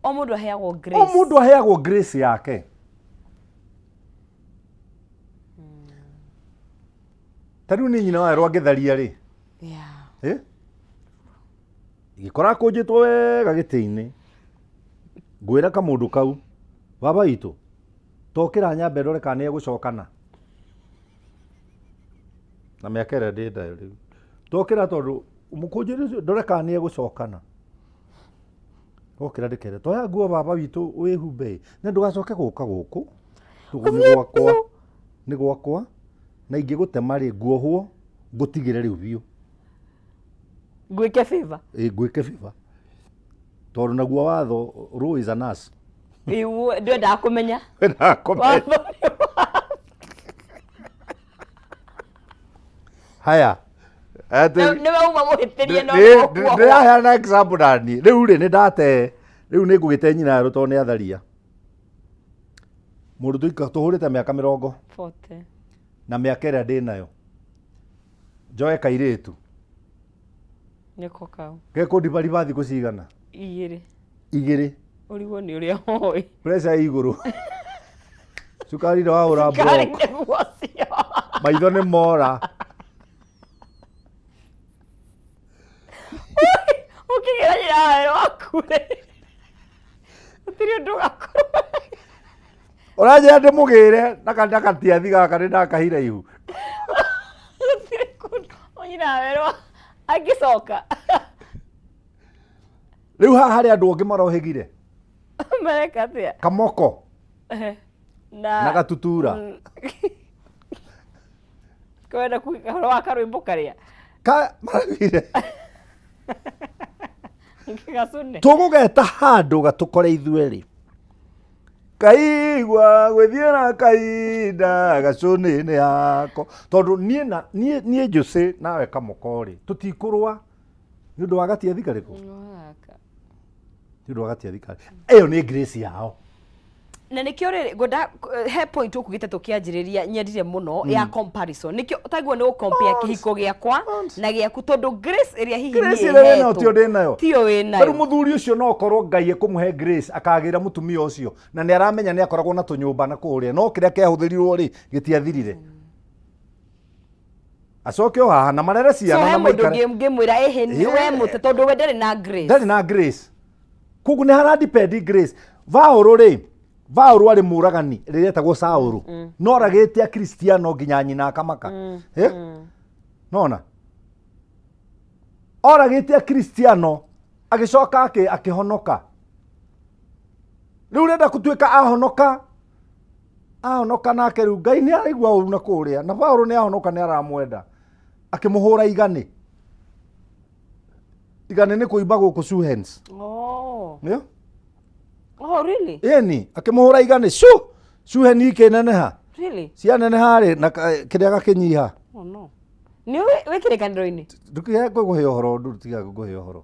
O mũndũ aheagwo grace. O mũndũ aheagwo grace yake. Tarĩu nĩ nyina wa Erwa Gĩtharia rĩ. Yeah. Gĩkora kũnjĩtwo wega gĩtĩ-inĩ. Ngwĩra kamũndũ kau. Baba witũ. Tokĩra nyambe ndore kana nĩegũcokana. Na mĩaka ĩrĩa ndĩ nayo rĩu. Tokĩra tondũ mũkũnjĩra ndore kana nĩegũcokana. Okĩra ndĩkere. Toya nguo baba witũ wĩhumbe. Na ndũgacoke gũka gũkũ. Nĩ gwakwa. Nĩ gwakwa. Na ingĩgũtema rĩ nguohwo ngũtigĩre rĩu biũ. Ngwĩke favor. Ngwĩke favor. Tondũ naguo watho rule is a nurse. Ndwendaga kũmenya. Ndwendaga kũmenya. Haya. Nĩwe uma mũhĩtĩrie no kuohwo. Ndĩraheana example nani. Rĩu rĩ nĩndate. Rĩu nĩngũgĩte nyina Erũ tondũ nĩatharia. Mũndũ tũhũrĩte mĩaka 40. 40. Na mĩaka ĩrĩa ndĩ nayo. Njoe kairĩtu. Nĩko kau. Gekũndibariba thikũ cigana? 2. 2. Ũrigwo nĩ ũrĩa hoĩ. Pressure igũrũ. Cukari wa ũra block. Cukari nĩguo cio. Maitho nĩ mora. Ũkĩgera nyina Erũ akure. Gũtirĩ ũndũ gakorwo. Ũranjĩra ndĩmũgĩre na kandakatiathi gaka nĩ ndakahira ihu. Gũtirĩ kũndũ nyina Erũ angĩcoka. Rĩu haha harĩ andũ angĩ marohĩgire. Mareka atĩa? Kamoko. Na gatutura. Kwenda kuhoro wa karwĩmbo karĩa. Maragire. Gacune. Tũgũgeta handũ gatũkore ithuerĩ. Kaigua gwĩthiĩ na kahinda gacũnĩ-inĩ yako. Tondũ niĩ Jose nawe Kamoko rĩ tũtikũrũa nĩ ũndũ wa gatiathi karĩkũ. Nĩ ũndũ wa gatiathi karĩ. Ĩyo nĩ grace yao. Na nĩkĩo rĩrĩ ngwenda he point ũkugĩte tũkĩanjĩrĩria nyendire mũno ya comparison. Nĩkĩo taiguo nĩ gũcompare kĩhiko gĩakwa na gĩaku tondũ grace ĩrĩa hihi nĩ tio ndĩ nayo. Tio wĩ nayo. Rĩu mũthuri ũcio no korwo Ngai ekũmũhe grace akagĩra mũtumia ũcio na nĩ aramenya nĩ akoragwo na tũnyũmba na kũrĩa no kĩrĩa kĩahũthĩrirwo rĩ gĩtiathirire. Acoke o haha na marere ciana na maikare. So he mũndũ ngĩmwĩra ehe nĩ we mũte tondũ we ndarĩ na grace. Ndarĩ na grace. Koguo nĩ hara depend grace. Vaũrũ rĩ Vaũrũ arĩ mũragani rĩrĩa etagwo Saũlũ. No oragĩte Kristiano nginya nyina akamaka. Nona? Oragĩte Kristiano agĩcoka akĩhonoka. Rĩu renda gũtuĩka ahonoka nake rĩu Ngai nĩ araigua ũru na kũrĩa na Vaũrũ nĩ ahonoka nĩ aramwenda. Akĩmũhũra igani. Igani nĩ kũimba gũkũ Suhens. Nĩo? Oh really? Eni akĩmũhũra igani Suheni ikĩneneha. Really? Cianeneha rĩ na kĩrĩa gakĩnyiha. Oh no. Nĩ wĩkĩrĩ kanitho-inĩ? Ndũkĩhe ngũkũhe ũhoro ndutiga ngũkũhe ũhoro.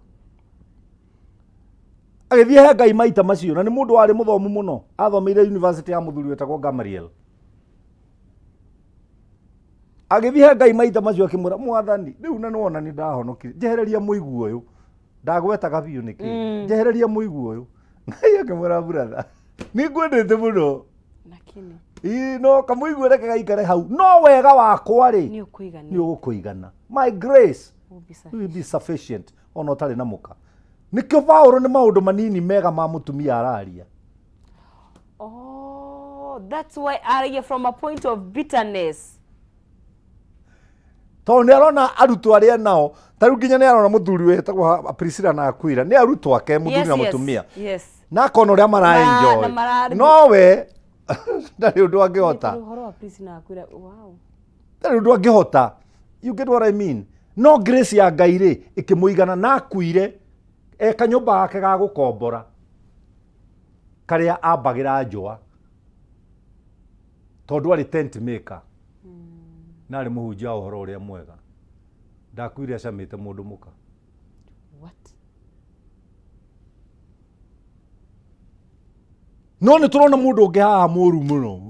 Agĩthiĩ he Ngai maita macio na nĩ mũndũ warĩ mũthomu mũno. Athomeire university ya mũthuri wetagwo Gamaliel. Agĩthiĩ he Ngai maita macio akĩmwĩra Mwathani rĩu na nĩwona nĩ ndahonokire. Njehereria mũigu ũyũ. Ndagwetaga biũ nĩkĩ. Njehereria mũigu ũyũ. Ngai akĩmwĩra brother. Nĩ ngwendete mũno. Lakini no kamũigu reke gaikare hau. No wega wakwa rĩ. Nĩ ũgũkũigana. My grace will be sufficient. Ona ũtarĩ na mũka. Nĩkĩo Vaũrũ nĩ maũndũ manini mega ma mũtumia araria. Oh, that's why araria from a point of bitterness. Tondũ nĩ arona arutwo arĩa nao, tarĩu nginya nĩ arona mũthuri wetagwo Priscilla na Aquila, nĩ arutwo ake mũthuri na mũtumia. Na akona ũrĩa mara-enjoy. Nowe ndarĩ ũndũ angĩhota. Ndarĩ ũndũ angĩhota. You get what I mean? No grace ya Ngai rĩ ĩkĩmũigana na akuire kanyũmba gake ga gũkombora karĩa ambagĩra njũa tondũ arĩ tent maker na arĩ mũhunjia wa ũhoro ũrĩa mwega. Ndakuire acamĩte mũndũ mũka. What? no nä tå rona må ndå å ngä haha må ru må no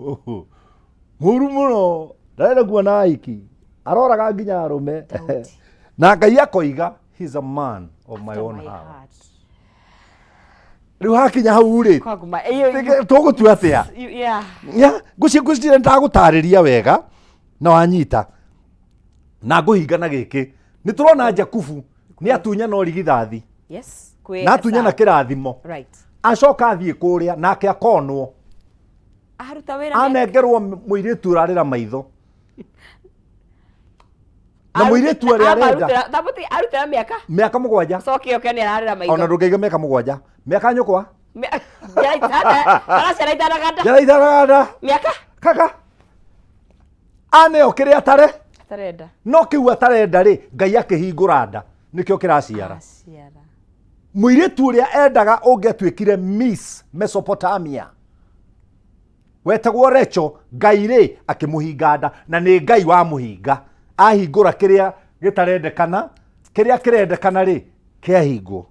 må ru må no ndarenda kuona aiki aroraga nginya arå me na Ngai akoiga he's a man of my own heart. Rä u hakinya hau rä tå gå tua atä a ngå cire ndagå tarä ria wega na wanyita na ngå hinga na gä kä nä tå rona Jakubu nä atunya na rigithathi na atunya na kä rathimo acoka athiä kå rä a nake akonwo anengerwo må irä tu å rarä ra maitho na må irä tu arä arenda mä aka må gwanja ona ndå ngäiga mä aka må gwanja mä aka nyå kwa njara itanaganda kaka aneo kä rä atare no kä u atarenda rä Ngai akä hingå ra nda nä kä o kä raciara må irä tu å rä a endaga å ngä atuä kire Miss Mesopotamia wetagwo Recho Ngai rä akä må hinga nda na nä Ngai wa må hinga ahingå ra kä rä a gä tarendekana kä rä a kä rendekana rä kä ahingwo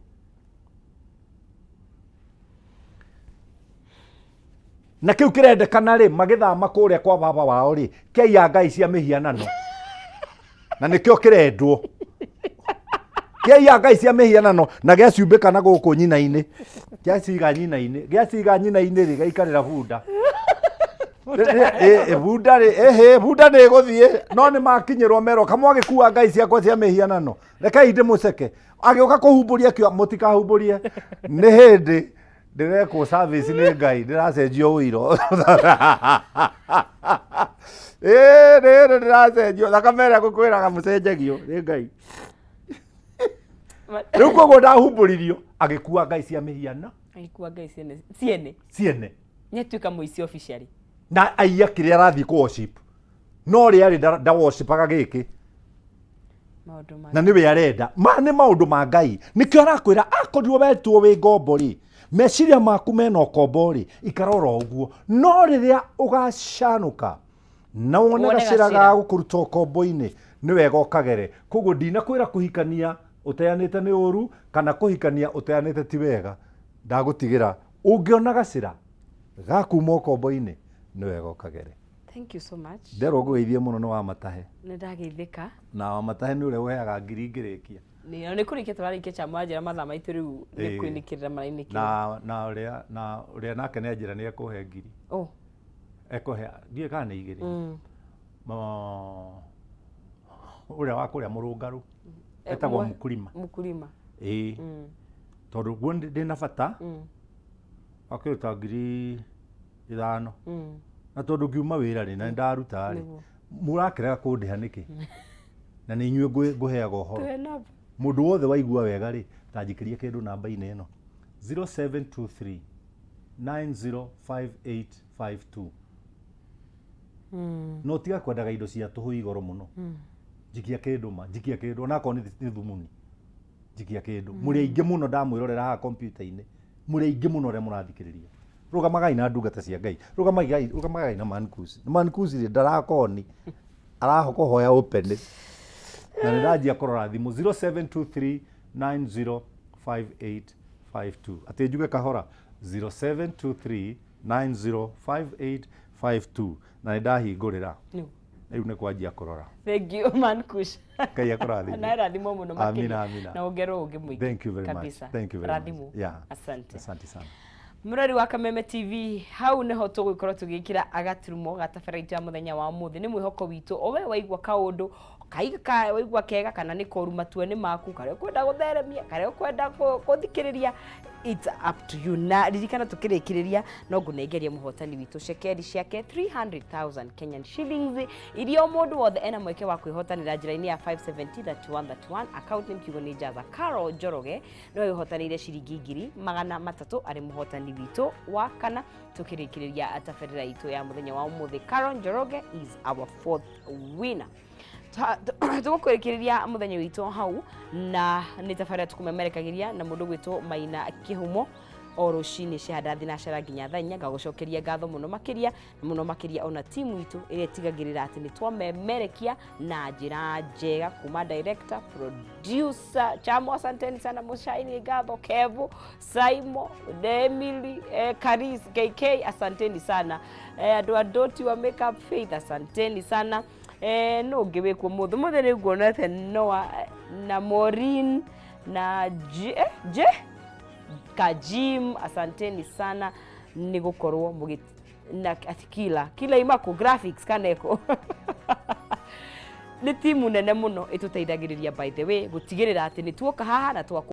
na kä u kä rendekana rä magä thama kå rä a kwa baba wao rä käia ngai cia mä hianano na nä kä o kä rendwo käia ngai cia mä hianano na gä aciumbä kana gå kå nyina-inä gä aciga nyina-inä rä gaikarä ra bunda bunda rä bunda nä gå thiä no nä makinyä rwo mero kamwe agä kua ngai ciakwa cia mä hianano rekei ndä må ceke agä å ka kå humbå ria kä må tikahumbå rie nä hä ndä ndä rekwo service nä Ngai ndä racenjio å iro ndä racenjio thakame ä rä a gå kwä raga må cenjagio nä Ngai rä u koguo ndahumbå ririo agä kua ngai cia mä hiana ciene nä atuä ka må ici officially na aiya kä rä a arathiä kå worship no rä arä nda worshipaga gä kä na nä we arenda nä maå ndå ma Ngai nä kä o arakwä ra akorirwo wetwo wä ngombo rä meciria maku mena ũkombo rĩ ikarora ũguo no rĩrĩa ũgacanũka na wone gacĩra ga gũkũruta ũkombo-inĩ nĩ wega ũkagere koguo ndinakwĩra kũhikania ũteanĩte nĩ ũru kana kũhikania ũteanĩte ti wega ndagũtigĩra ũngĩona gacĩra ga kuma ũkombo-inĩ nĩ wega ũkagere. Thank you so much. Nderwo ngũgeithie mũno nĩ wa matahe. Nĩ ndageithĩka. Na wa matahe nĩ ũrĩa ũheaga ngiri ngĩrĩkia. Nĩ kũrĩkia tũrarĩkia chama njĩra mathaa maitũ rĩu nĩ kwĩnĩkĩrĩra marainĩ kĩo. Na ũrĩa nake nĩ anjĩra nĩ ekũhe ngiri. Ekũhe ndiĩ kana nĩ igĩrĩ. Ũrĩa wa kũrĩa mũrũngarũ etagwo Mukulima. Ĩĩ. Tondũ guo ndĩna bata akĩruta ngiri 5. Na tondu ngiuma wira ri na ndaruta ri murakirega kundĩha nĩkĩ na nĩ inyuĩ ngũheaga ũhoro mũndũ wothe waigua wega ri tanjikĩrie kĩndũ namba-inĩ ĩno 0723 905852 no tiga kwendaga indo cia tũhũ igoro mũno njikia kĩndũ onakorwo nĩ thumuni njikia kĩndũ mũrĩ aingĩ mũno ndamwĩrorera haha kompiuta-inĩ mũrĩ aingĩ mũno arĩa mũrathikĩrĩria rugamagai na ndungata cia Ngai rugamagai na Man Kush ri ndarakoni arahokohoya open na nĩndanjia kũrora thimũ 0723 905852 atĩ njuge kahora 0723 905852 na nĩndahingũrĩra rĩu nĩ kwanjia kũrora. Thank you Man Kush. Ngai akũrathime. Na rathimo mũno makĩria. Amina. Na ongerwo ũngĩ mũingĩ. Thank you very much. Thank you very much. Yeah. Asante. Asante sana. Murari wa Kameme TV hau neho tũgũkorwo tũgĩkĩra agaturumo gatabarĩra ya mũthenya wa mũthĩ nĩ mwĩhoko witũ owe waigua kaũndũ kaiga waigua kega kana nĩ koru matue nĩ maku kare kwenda gũtheremia kare kwenda gũthikĩrĩria it's up to you na ririkana tũkĩrĩkĩrĩria no ngũnengeria mũhotani witũ cekeri ciake 300,000 Kenyan shillings iria mũndũ wothe ena mweke wa kwĩhotanĩra njĩra-inĩ ya 5703131 account name kiugo nĩ Jaza Carol Njoroge no ĩhotanĩire ciringi 300 arĩ mũhotani witũ wa kana tũkĩrĩkĩrĩria tabarĩra itũ ya mũthenya wa ũmũthĩ. Carol Njoroge is our 4th winner. Tũgũkũrĩkĩrĩria mũthenya witũ hau na nĩ tabarĩra tũkũmemerekagĩria na mũndũ gwĩtwo Maina Kĩhumo o rucini cihanda thinacera nginya thaa 4 ngagucokeria ngatho muno makiria ona timu itu iria tigagirira ati ni twamemerekia na njira njega kuma director producer Chamo, asanteni sana Mushaini, ngatho Kevo, Saimo, Emily, Karis, KK, asanteni sana andu adoti wa Makeup Faith, asanteni sana no ngiwe ku muthe ni nguonete Noah na Maureen na Kajim, asanteni sana ni gukorwo mugi na atikila kila imako graphics kaneko ni timu nene muno ituteithagiriria by the way gutigirira ati ni tuoka haha na twa